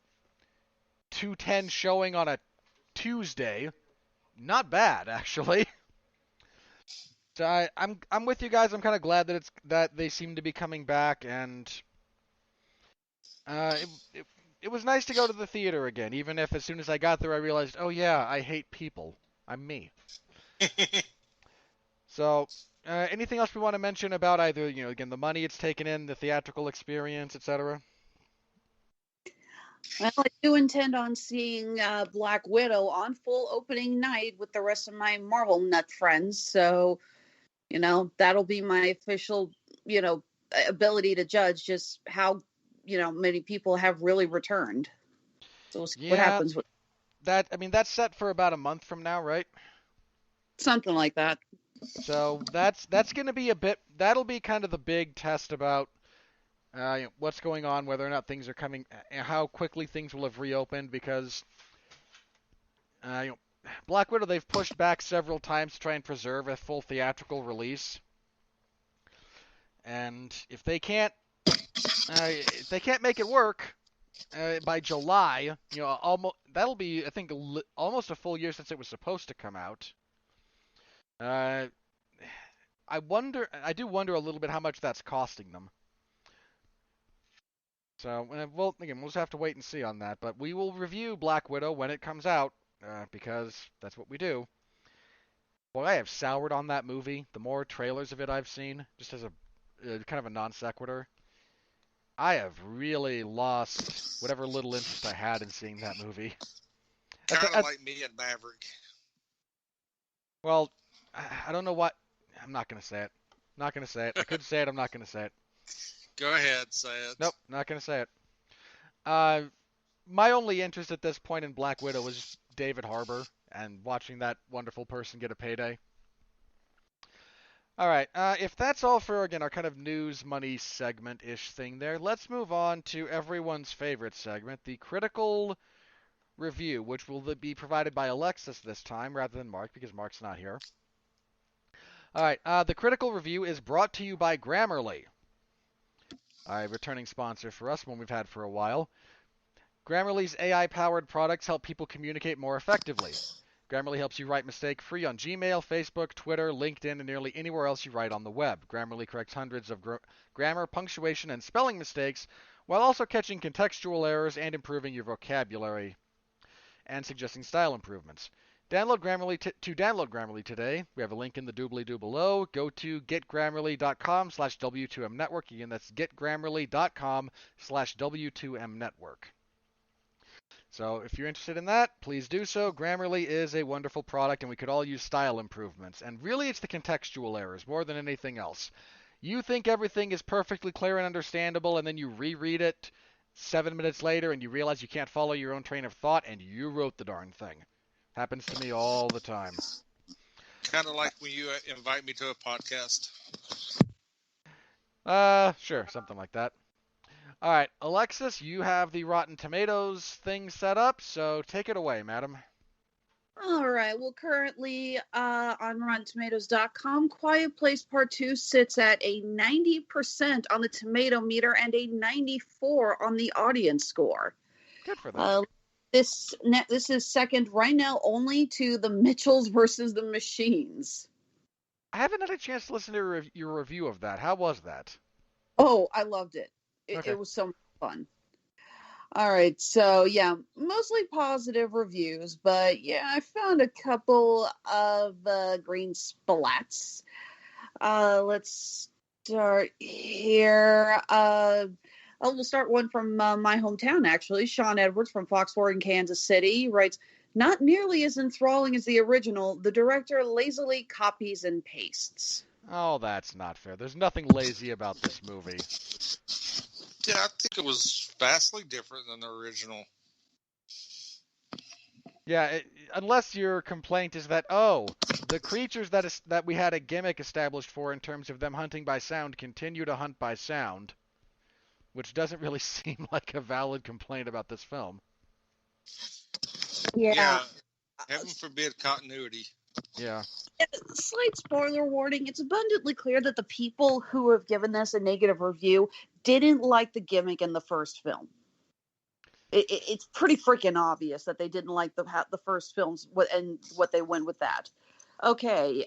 2:10 showing on a Tuesday, not bad actually. So I'm with you guys. I'm kind of glad that they seem to be coming back, and uh, it, it it was nice to go to the theater again. Even if as soon as I got there, I realized, oh yeah, I hate people. I'm me. So, anything else we want to mention about either again the money it's taken in, the theatrical experience, etc. Well, I do intend on seeing Black Widow on full opening night with the rest of my Marvel nut friends. So, that'll be my official, you know, ability to judge just how, many people have really returned. So we'll see what Yeah, happens with that's set for about a month from now, right? something like that. So that's going to be a bit. That'll be kind of the big test about what's going on, whether or not things are coming, how quickly things will have reopened. Because uh, you know, Black Widow, they've pushed back several times to try and preserve a full theatrical release, and if they can't make it work by July, almost that'll be I think almost a full year since it was supposed to come out. Uh, I do wonder a little bit how much that's costing them. So, well, again, we'll just have to wait and see on that. But we will review Black Widow when it comes out, because that's what we do. Boy, I have soured on that movie. The more trailers of it I've seen, just as a kind of a non sequitur, I have really lost whatever little interest I had in seeing that movie. Kind of like me and Maverick. Well, I don't know what. I'm not gonna say it. Not gonna say it. I could say it. I'm not gonna say it. Go ahead, say it. Nope, not gonna say it. Uh, my only interest at this point in Black Widow was David Harbour and watching that wonderful person get a payday. All right, if that's all for again our kind of news money segment-ish thing there, let's move on to everyone's favorite segment, the critical review, which will be provided by Alexis this time rather than Mark because Mark's not here. All right, the critical review is brought to you by Grammarly, a returning sponsor for us, one we've had for a while. Grammarly's AI-powered products help people communicate more effectively. Grammarly helps you write mistake-free on Gmail, Facebook, Twitter, LinkedIn, and nearly anywhere else you write on the web. Grammarly corrects hundreds of grammar, punctuation, and spelling mistakes while also catching contextual errors and improving your vocabulary and suggesting style improvements. Download Grammarly to download Grammarly today. We have a link in the doobly-doo below. Go to getgrammarly.com/W2Mnetwork. Again, that's getgrammarly.com/W2Mnetwork. So if you're interested in that, please do so. Grammarly is a wonderful product, and we could all use style improvements. And really, it's the contextual errors more than anything else. You think everything is perfectly clear and understandable, and then you reread it 7 minutes later, and you realize you can't follow your own train of thought, and you wrote the darn thing. Happens to me all the time. Kind of like when you invite me to a podcast. Sure, something like that. All right, Alexis, you have the Rotten Tomatoes thing set up, so take it away, madam. All right. Well, currently on RottenTomatoes.com, Quiet Place Part 2 sits at a 90% on the tomato meter and a 94 on the audience score. Good for them. This is second right now only to The Mitchells versus the Machines. I haven't had a chance to listen to your review of that. How was that? Oh, I loved it. It was so much fun. All right, so yeah, mostly positive reviews, but yeah, I found a couple of green splats. Let's start here. Oh, we'll start one from my hometown, actually. Sean Edwards from Fox 4 in Kansas City writes, not nearly as enthralling as the original. The director lazily copies and pastes. Oh, that's not fair. There's nothing lazy about this movie. Yeah, I think it was vastly different than the original. Yeah, unless your complaint is that, oh, the creatures that we had a gimmick established for in terms of them hunting by sound continue to hunt by sound, which doesn't really seem like a valid complaint about this film. Yeah, heaven forbid continuity. Yeah. Slight spoiler warning. It's abundantly clear that the people who have given this a negative review didn't like the gimmick in the first film. It's pretty freaking obvious that they didn't like the first films and what they went with that. Okay,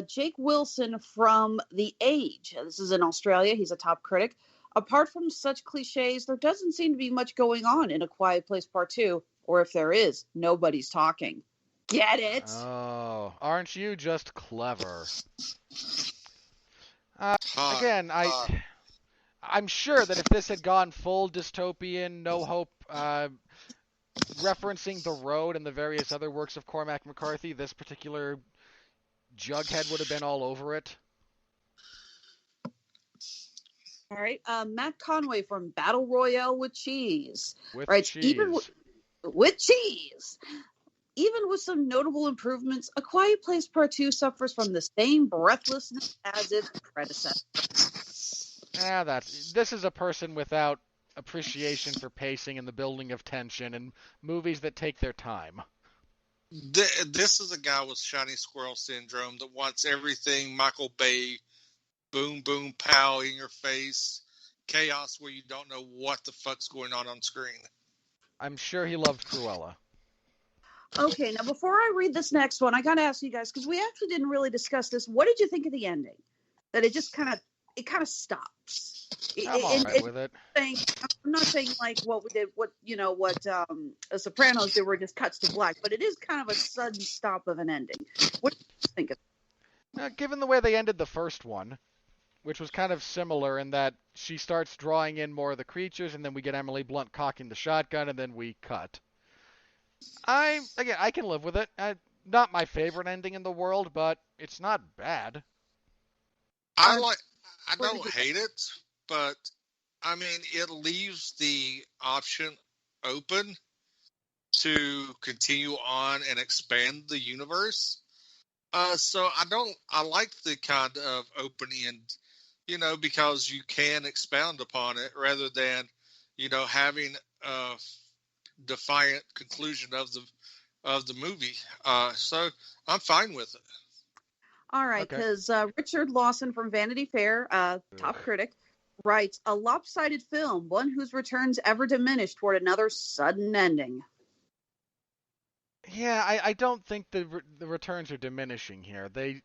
Jake Wilson from The Age. This is in Australia. He's a top critic. Apart from such cliches, there doesn't seem to be much going on in A Quiet Place Part 2, or if there is, nobody's talking. Get it? Oh, aren't you just clever? Again, I'm sure that if this had gone full dystopian, no hope, referencing The Road and the various other works of Cormac McCarthy, this particular Jughead would have been all over it. All right, Matt Conway from Battle Royale with Cheese. With right, cheese. Even with cheese. Even with some notable improvements, A Quiet Place Part 2 suffers from the same breathlessness as its predecessor. This is a person without appreciation for pacing and the building of tension and movies that take their time. This is a guy with shiny squirrel syndrome that wants everything Michael Bay, boom, boom, pow in your face, chaos where you don't know what the fuck's going on screen. I'm sure he loved Cruella. Okay, now before I read this next one, I gotta ask you guys, because we actually didn't really discuss this. What did you think of the ending? That it just kind of stops. I'm all right with it. I'm not saying like what we did, what The Sopranos did, where it just cuts to black, but it is kind of a sudden stop of an ending. What do you think of it? Given the way they ended the first one, which was kind of similar in that she starts drawing in more of the creatures, and then we get Emily Blunt cocking the shotgun, and then we cut. I can live with it. Not my favorite ending in the world, but it's not bad. I don't hate it, but I mean, it leaves the option open to continue on and expand the universe. So I like the kind of open end, because you can expound upon it rather than, having a defiant conclusion of the movie. So I'm fine with it. All right, because Richard Lawson from Vanity Fair, top critic, writes, a lopsided film, one whose returns ever diminish toward another sudden ending. Yeah, I don't think the returns are diminishing here. They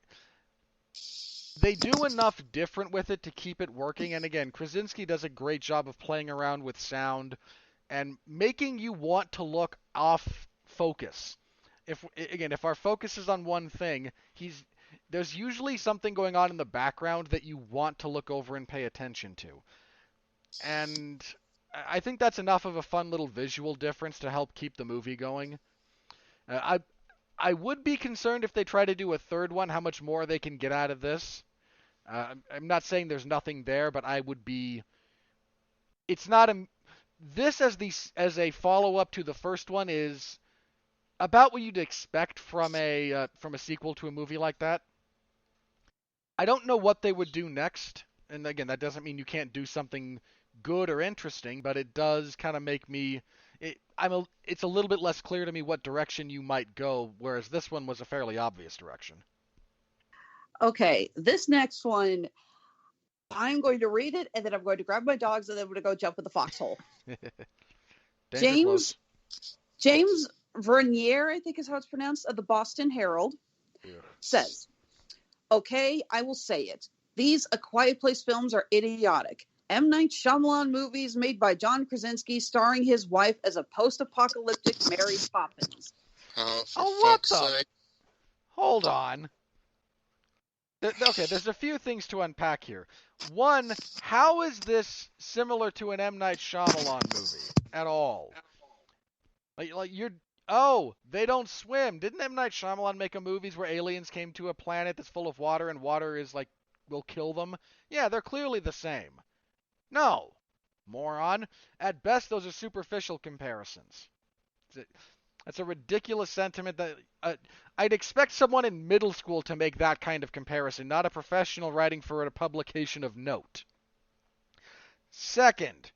do enough different with it to keep it working, and again, Krasinski does a great job of playing around with sound and making you want to look off focus. If our focus is on one thing, there's usually something going on in the background that you want to look over and pay attention to. And I think that's enough of a fun little visual difference to help keep the movie going. I would be concerned if they try to do a third one, how much more they can get out of this. I'm not saying there's nothing there, but I would be... It's not a... This as a follow-up to the first one is about what you'd expect from a sequel to a movie like that. I don't know what they would do next, and again, that doesn't mean you can't do something good or interesting, but it does kind of make me... It's a little bit less clear to me what direction you might go, whereas this one was a fairly obvious direction. Okay, this next one, I'm going to read it, and then I'm going to grab my dogs, and then I'm going to go jump in the foxhole. James Vernier, I think is how it's pronounced, of the Boston Herald, says, okay, I will say it. These A Quiet Place films are idiotic. M. Night Shyamalan movies made by John Krasinski starring his wife as a post-apocalyptic Mary Poppins. Oh, what the? Hold on. Okay, there's a few things to unpack here. One, how is this similar to an M. Night Shyamalan movie at all? Like you're. Oh, they don't swim. Didn't M. Night Shyamalan make a movies where aliens came to a planet that's full of water and water is like will kill them? Yeah, they're clearly the same. No, moron. At best, those are superficial comparisons. That's a ridiculous sentiment that I'd expect someone in middle school to make that kind of comparison, not a professional writing for a publication of note. Second,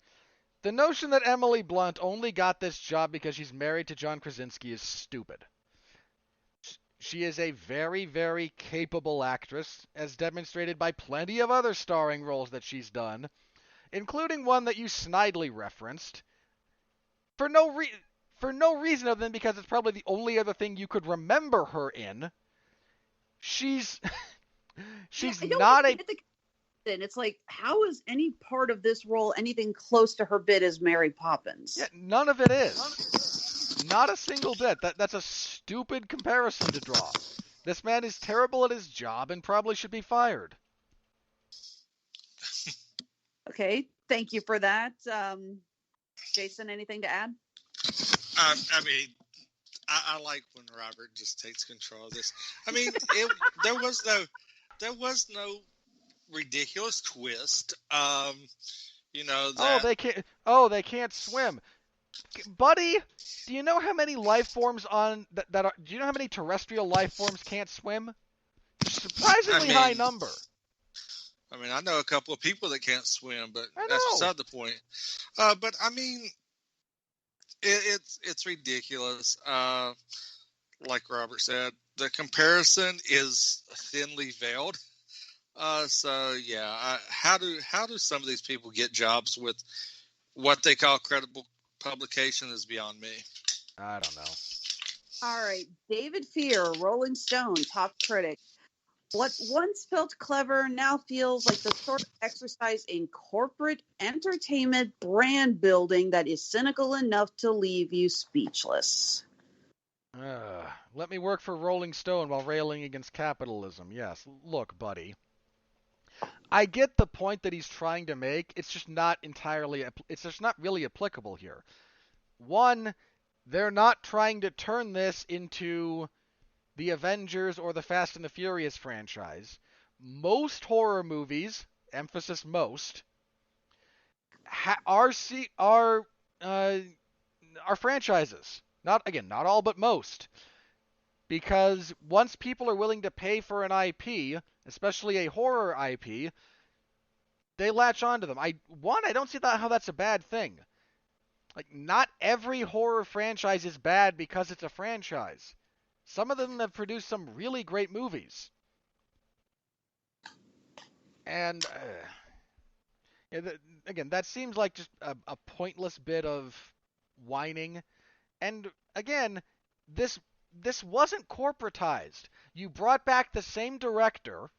the notion that Emily Blunt only got this job because she's married to John Krasinski is stupid. She is a very, very capable actress, as demonstrated by plenty of other starring roles that she's done, including one that you snidely referenced, for no reason other than because it's probably the only other thing you could remember her in. She's she's I don't not a get the it's like, how is any part of this role anything close to her bit as Mary Poppins? yeah, none of it is. Not a single bit. That's a stupid comparison to draw. This man is terrible at his job and probably should be fired. Okay, thank you for that. Jason, anything to add? I mean, I like when Robert just takes control of this. I mean, there was no ridiculous twist. That They can't swim. Buddy, do you know how many life forms on that are? Do you know how many terrestrial life forms can't swim? Surprisingly high number. I mean, I know a couple of people that can't swim, but I that's know. beside the point. But I mean, it's ridiculous. Like Robert said, the comparison is thinly veiled. So yeah, how do some of these people get jobs with what they call credible publication is beyond me. I don't know. All right, David Fear, Rolling Stone, top critic. What once felt clever now feels like the sort of exercise in corporate entertainment brand building that is cynical enough to leave you speechless. Let me work for Rolling Stone while railing against capitalism. Yes, look, buddy. I get the point that he's trying to make. It's just not really applicable here. One, they're not trying to turn this into the Avengers or the Fast and the Furious franchise. Most horror movies, emphasis most, are franchises. Not all, but most. Because once people are willing to pay for an IP, especially a horror IP, they latch onto them. I don't see how that's a bad thing. Like, not every horror franchise is bad because it's a franchise. Some of them have produced some really great movies. And, again, that seems like just a pointless bit of whining. And, again, this wasn't corporatized. You brought back the same director,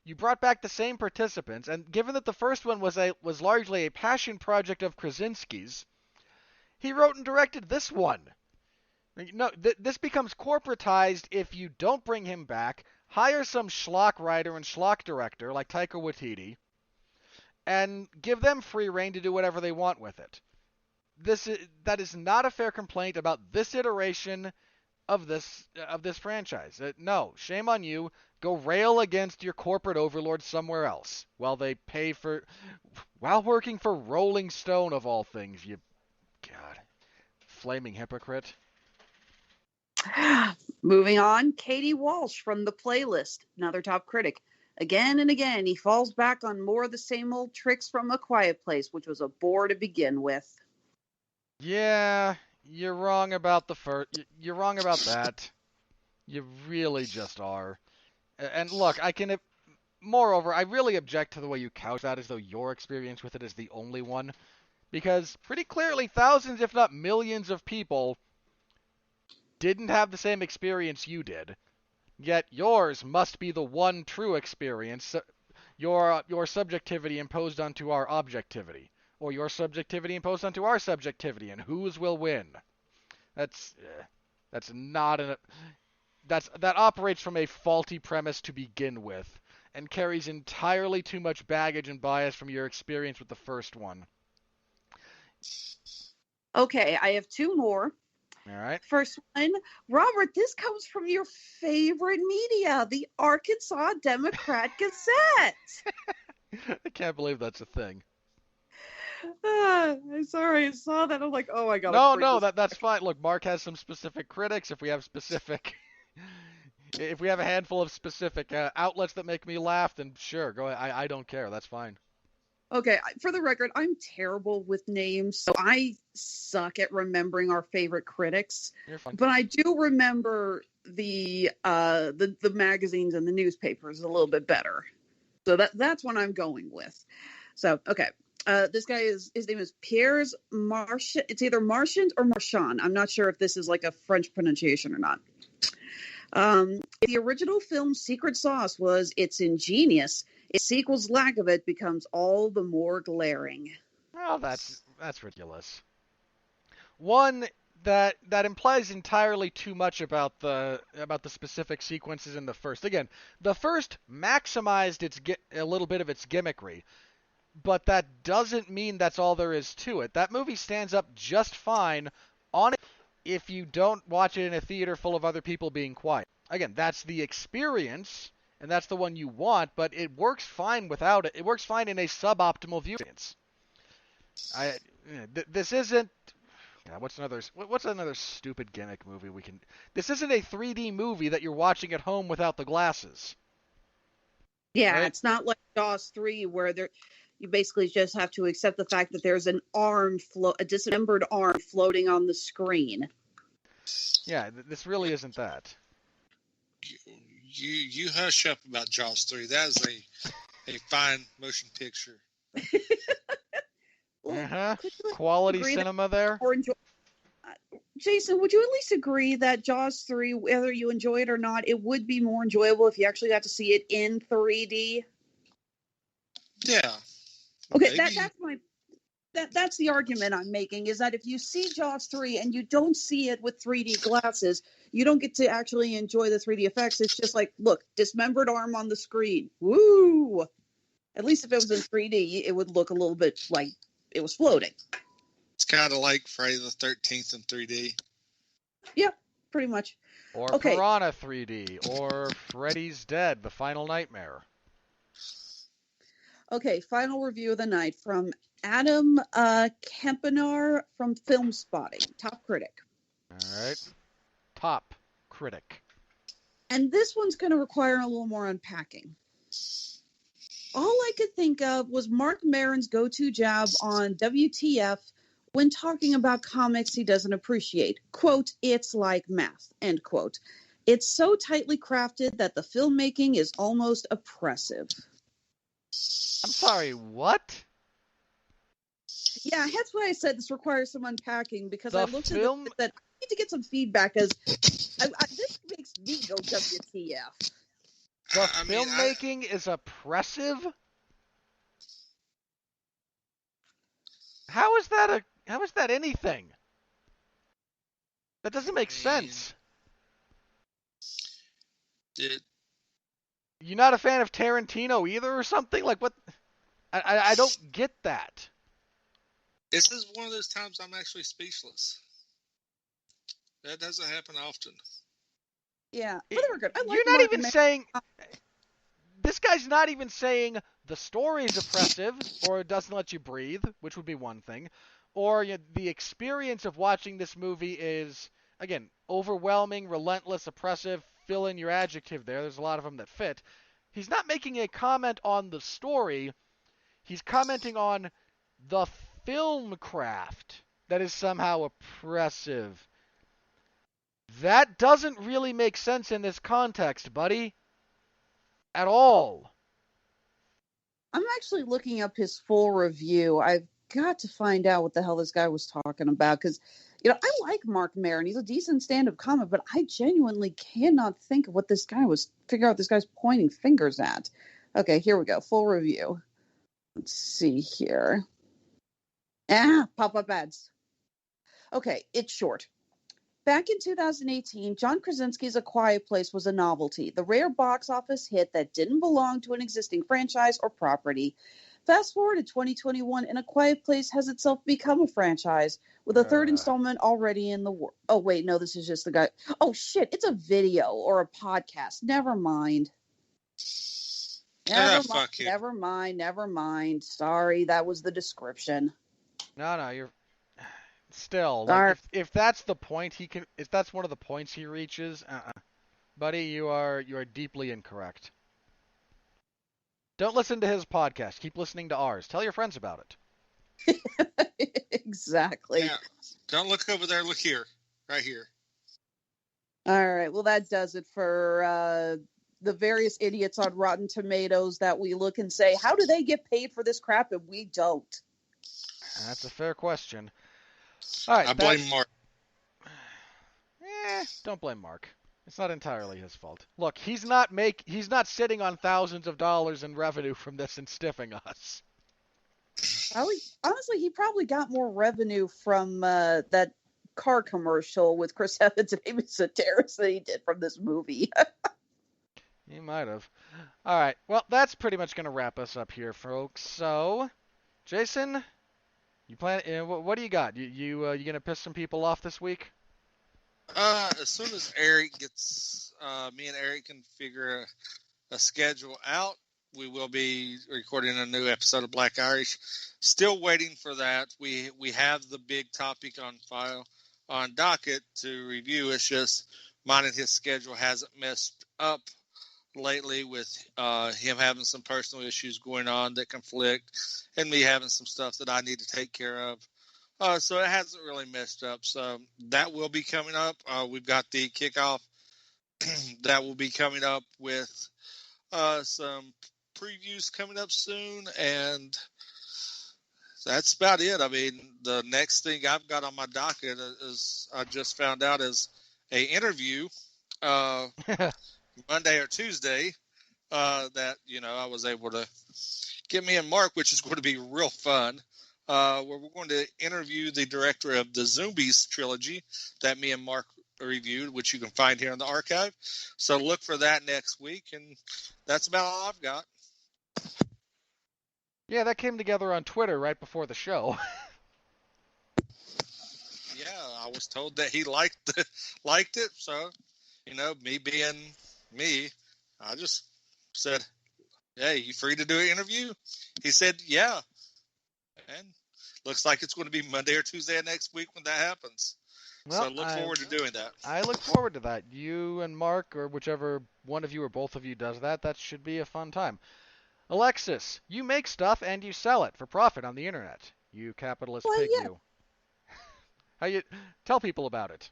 you brought back the same participants, and given that the first one was largely a passion project of Krasinski's, he wrote and directed this one. No, this becomes corporatized if you don't bring him back, hire some schlock writer and schlock director like Taika Waititi, and give them free rein to do whatever they want with it. That is not a fair complaint about this iteration of this franchise. No, shame on you. Go rail against your corporate overlords somewhere else while working for Rolling Stone of all things. You, God, flaming hypocrite. Moving on, Katie Walsh from The Playlist, another top critic. Again and again, he falls back on more of the same old tricks from A Quiet Place, which was a bore to begin with. Yeah, you're wrong about the first. You're wrong about that. You really just are. And look, moreover, I really object to the way you couch that as though your experience with it is the only one. Because pretty clearly thousands, if not millions of people didn't have the same experience you did. Yet yours must be the one true experience. Your subjectivity imposed onto our objectivity. Or your subjectivity imposed onto our subjectivity. And whose will win? That operates from a faulty premise to begin with, and carries entirely too much baggage and bias from your experience with the first one. Okay, I have two more. All right. First one, Robert, this comes from your favorite media, the Arkansas Democrat Gazette. I can't believe that's a thing. I'm sorry, I saw that. I'm like, oh, I gotta No, bring no, this that's back. fine. Look, Mark has some specific critics. If we have if we have a handful of specific outlets that make me laugh, then sure, go ahead. I don't care. That's fine. Okay, for the record, I'm terrible with names, so I suck at remembering our favorite critics. You're fine. But I do remember the magazines and the newspapers a little bit better. So that's what I'm going with. So okay, this guy his name is Pierre's Marchand. It's either Marchand or Marchand. I'm not sure if this is like a French pronunciation or not. The original film's secret sauce was it's ingenious. Its sequel's lack of it becomes all the more glaring. Well, that's ridiculous. One that implies entirely too much about the specific sequences in the first. Again, the first maximized a little bit of its gimmickry, but that doesn't mean that's all there is to it. That movie stands up just fine on it if you don't watch it in a theater full of other people being quiet. Again, that's the experience, and that's the one you want, but it works fine without it. It works fine in a suboptimal view experience. This isn't. Yeah, what's another stupid gimmick movie we can? This isn't a 3D movie that you're watching at home without the glasses. Yeah, Right? it's not like Jaws 3 where you basically just have to accept the fact that there's a dismembered arm floating on the screen. Yeah, this really isn't that. You hush up about Jaws 3. That is a fine motion picture. Quality cinema there. Jason, would you at least agree that Jaws 3, whether you enjoy it or not, it would be more enjoyable if you actually got to see it in 3D? Yeah. Okay, that's the argument I'm making, is that if you see Jaws 3 and you don't see it with 3D glasses, you don't get to actually enjoy the 3D effects. It's just like, look, dismembered arm on the screen. Woo! At least if it was in 3D, it would look a little bit like it was floating. It's kind of like Friday the 13th in 3D. Yeah, pretty much. Or Okay. Piranha 3D, or Freddy's Dead, The Final Nightmare. Okay, final review of the night from Adam Kempenar from Film Spotting, top critic. All right. Top critic. And this one's going to require a little more unpacking. All I could think of was Mark Maron's go-to jab on WTF when talking about comics he doesn't appreciate. Quote, it's like math, end quote. It's so tightly crafted that the filmmaking is almost oppressive. I'm sorry, what? Yeah, that's why I said this requires some unpacking, because I looked at film... it that I need to get some feedback, because this makes me go WTF. The filmmaking is oppressive? How is that anything? That doesn't make sense. You're not a fan of Tarantino either or something? Like what? I don't get that. This is one of those times I'm actually speechless. That doesn't happen often. Yeah, for the record, I like you're not even saying. This guy's not even saying the story is oppressive or it doesn't let you breathe, which would be one thing, or the experience of watching this movie is, again, overwhelming, relentless, oppressive. Fill in your adjective there. There's a lot of them that fit. He's not making a comment on the story. He's commenting on the film craft that is somehow oppressive. That doesn't really make sense in this context, buddy. At all. I'm actually looking up his full review. I've got to find out what the hell this guy was talking about, because, I like Mark Maron. He's a decent stand-up comic, but I genuinely cannot think of what figure out this guy's pointing fingers at. Okay, here we go. Full review. Let's see here. Pop-up ads. Okay, it's short. Back in 2018, John Krasinski's A Quiet Place was a novelty, the rare box office hit that didn't belong to an existing franchise or property. Fast forward to 2021, and A Quiet Place has itself become a franchise, with a third installment already in the works. Oh, wait, no, this is just the guy. Oh, shit, it's a video or a podcast. Never mind. Fuck you. Never mind. Sorry, that was the description. No, you're still Sorry. like if that's the point if that's one of the points he reaches, buddy, you are deeply incorrect. Don't listen to his podcast. Keep listening to ours. Tell your friends about it. Exactly. Yeah. Don't look over there. Look here. Right here. All right. Well, that does it for the various idiots on Rotten Tomatoes that we look and say, how do they get paid for this crap and we don't? That's a fair question. All right. I blame Mark. Don't blame Mark. It's not entirely his fault. Look, he's not sitting on thousands of dollars in revenue from this and stiffing us. Honestly, he probably got more revenue from that car commercial with Chris Evans and Amy Sedaris than he did from this movie. He might have. All right. Well, that's pretty much going to wrap us up here, folks. So, Jason, you plan? What do you got? You gonna piss some people off this week? As soon as Eric gets, me and Eric can figure a schedule out, we will be recording a new episode of Black Irish. Still waiting for that. We have the big topic on file on docket to review. It's just mine and his schedule hasn't messed up lately with him having some personal issues going on that conflict and me having some stuff that I need to take care of. So it hasn't really messed up. So that will be coming up. We've got the kickoff that will be coming up with some previews coming up soon. And that's about it. I mean, the next thing I've got on my docket is I just found out is a interview Monday or Tuesday that, I was able to get me and Mark, which is going to be real fun. Where we're going to interview the director of the Zombies trilogy that me and Mark reviewed, which you can find here in the archive. So look for that next week, and that's about all I've got. Yeah, that came together on Twitter right before the show. Yeah, I was told that he liked it, so me being me, I just said, "Hey, you free to do an interview?" He said, "Yeah." And looks like it's going to be Monday or Tuesday next week when that happens. Well, so look forward to doing that. I look forward to that. You and Mark, or whichever one of you or both of you does that, that should be a fun time. Alexis, you make stuff and you sell it for profit on the internet. You capitalist pig, yeah. You. How you tell people about it?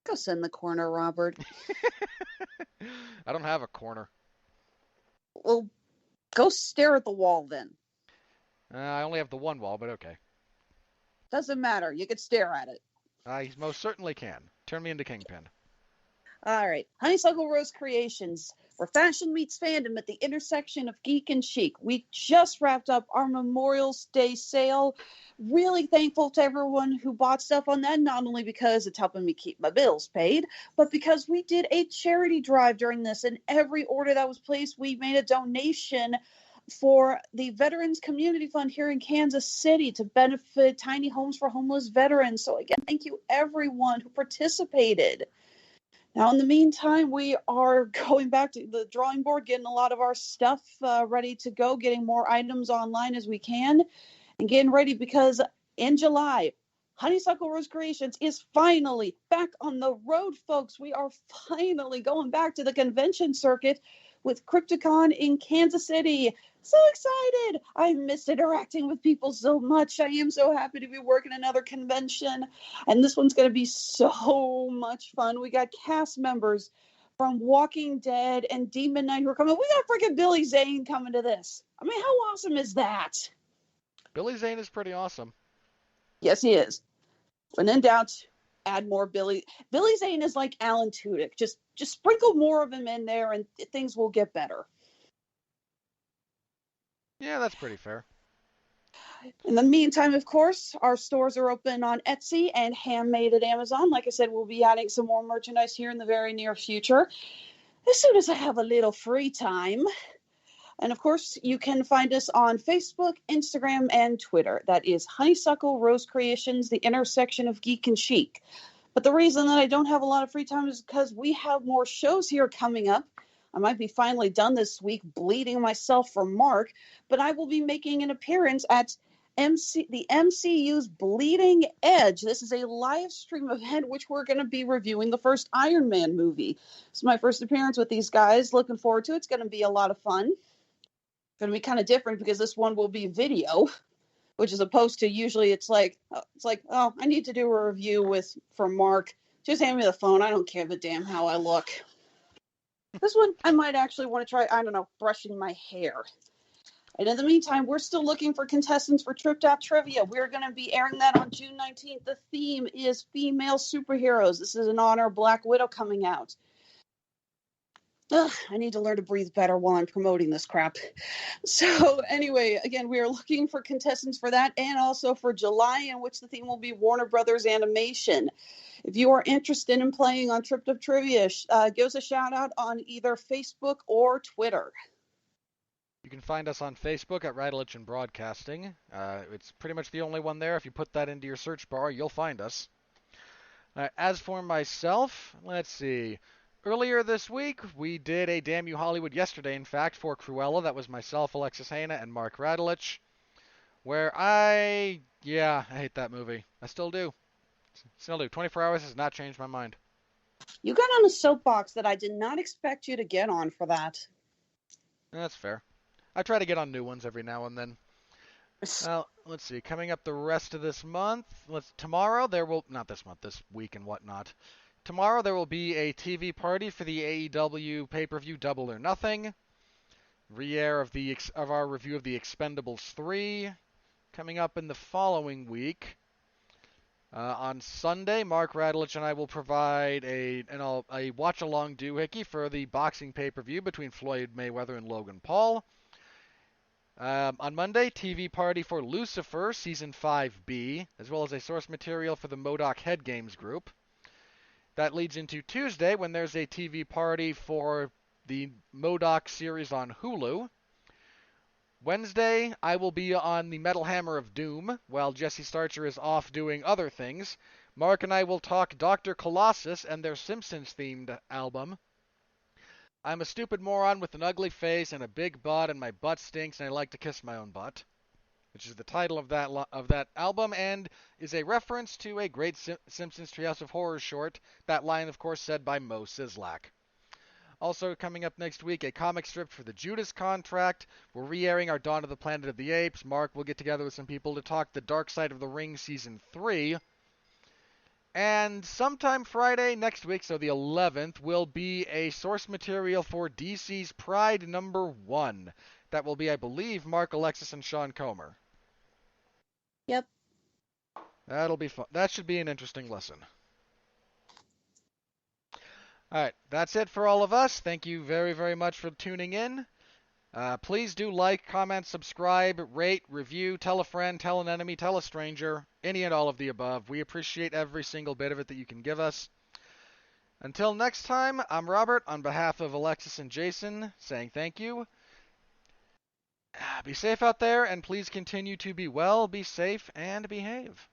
Go sit in the corner, Robert. I don't have a corner. Well, go stare at the wall then. I only have the one wall, but okay. Doesn't matter. You can stare at it. I most certainly can. Turn me into Kingpin. All right. Honeysuckle Rose Creations, where fashion meets fandom at the intersection of geek and chic. We just wrapped up our Memorial Day sale. Really thankful to everyone who bought stuff on that, not only because it's helping me keep my bills paid, but because we did a charity drive during this, and every order that was placed, we made a donation for the Veterans Community Fund here in Kansas City to benefit tiny homes for homeless veterans. So again, thank you everyone who participated. Now, in the meantime, we are going back to the drawing board, getting a lot of our stuff ready to go, getting more items online as we can, and getting ready because in July, Honeysuckle Rose Creations is finally back on the road, folks. We are finally going back to the convention circuit with Crypticon in Kansas City. So excited. I miss interacting with people so much. I am so happy to be working another convention. And this one's going to be so much fun. We got cast members from Walking Dead and Demon Knight who are coming. We got freaking Billy Zane coming to this. I mean, how awesome is that? Billy Zane is pretty awesome. Yes, he is. When in doubt, add more Billy. Billy Zane is like Alan Tudyk. Just sprinkle more of him in there and things will get better. Yeah, that's pretty fair. In the meantime, of course, our stores are open on Etsy and Handmade at Amazon. Like I said, we'll be adding some more merchandise here in the very near future as soon as I have a little free time. And of course, you can find us on Facebook, Instagram, and Twitter. That is Honeysuckle Rose Creations, the intersection of geek and chic. But the reason that I don't have a lot of free time is because we have more shows here coming up. I might be finally done this week bleeding myself for Mark, but I will be making an appearance at the MCU's Bleeding Edge. This is a live stream event which we're going to be reviewing the first Iron Man movie. It's my first appearance with these guys. Looking forward to it. It's going to be a lot of fun. It's going to be kind of different because this one will be video, which is opposed to usually it's like, oh, I need to do a review for Mark. Just hand me the phone. I don't give a damn how I look. This one, I might actually want to try, I don't know, brushing my hair. And in the meantime, we're still looking for contestants for Trip Tap Trivia. We're going to be airing that on June 19th. The theme is female superheroes. This is in honor of Black Widow coming out. Ugh, I need to learn to breathe better while I'm promoting this crap. So anyway, again, we are looking for contestants for that and also for July, in which the theme will be Warner Brothers Animation. If you are interested in playing on Trip Tap Trivia, give us a shout out on either Facebook or Twitter. You can find us on Facebook at Radulich and Broadcasting. It's pretty much the only one there. If you put that into your search bar, you'll find us. As for myself, let's see. Earlier this week, we did a Damn You Hollywood yesterday, in fact, for Cruella. That was myself, Alexis Haina, and Mark Radulich. Where I hate that movie. I still do. 24 Hours has not changed my mind. You got on a soapbox that I did not expect you to get on for that. That's fair. I try to get on new ones every now and then. Let's see. Coming up the rest of this month. Tomorrow there will this week and whatnot. Tomorrow there will be a TV party for the AEW pay-per-view Double or Nothing. Re-air of our review of The Expendables 3. Coming up in the following week. On Sunday, Mark Radulich and I will provide a watch-along doohickey for the boxing pay-per-view between Floyd Mayweather and Logan Paul. On Monday, TV party for Lucifer, Season 5B, as well as a source material for the MODOK Head Games group. That leads into Tuesday, when there's a TV party for the MODOK series on Hulu. Wednesday, I will be on the Metal Hammer of Doom, while Jesse Starcher is off doing other things. Mark and I will talk Dr. Colossus and their Simpsons-themed album. I'm a stupid moron with an ugly face and a big butt, and my butt stinks, and I like to kiss my own butt, which is the title of that album, and is a reference to a great Simpsons Treehouse of Horror short. That line, of course, said by Mo Sizlak. Also coming up next week, a comic strip for the Judas Contract. We're re-airing our Dawn of the Planet of the Apes. Mark will get together with some people to talk The Dark Side of the Ring Season 3. And sometime Friday next week, so the 11th, will be a source material for DC's Pride #1. That will be, I believe, Mark, Alexis, and Sean Comer. Yep. That'll be fun. That should be an interesting listen. Alright, that's it for all of us. Thank you very, very much for tuning in. Please do like, comment, subscribe, rate, review, tell a friend, tell an enemy, tell a stranger, any and all of the above. We appreciate every single bit of it that you can give us. Until next time, I'm Robert, on behalf of Alexis and Jason, saying thank you. Be safe out there, and please continue to be well, be safe, and behave.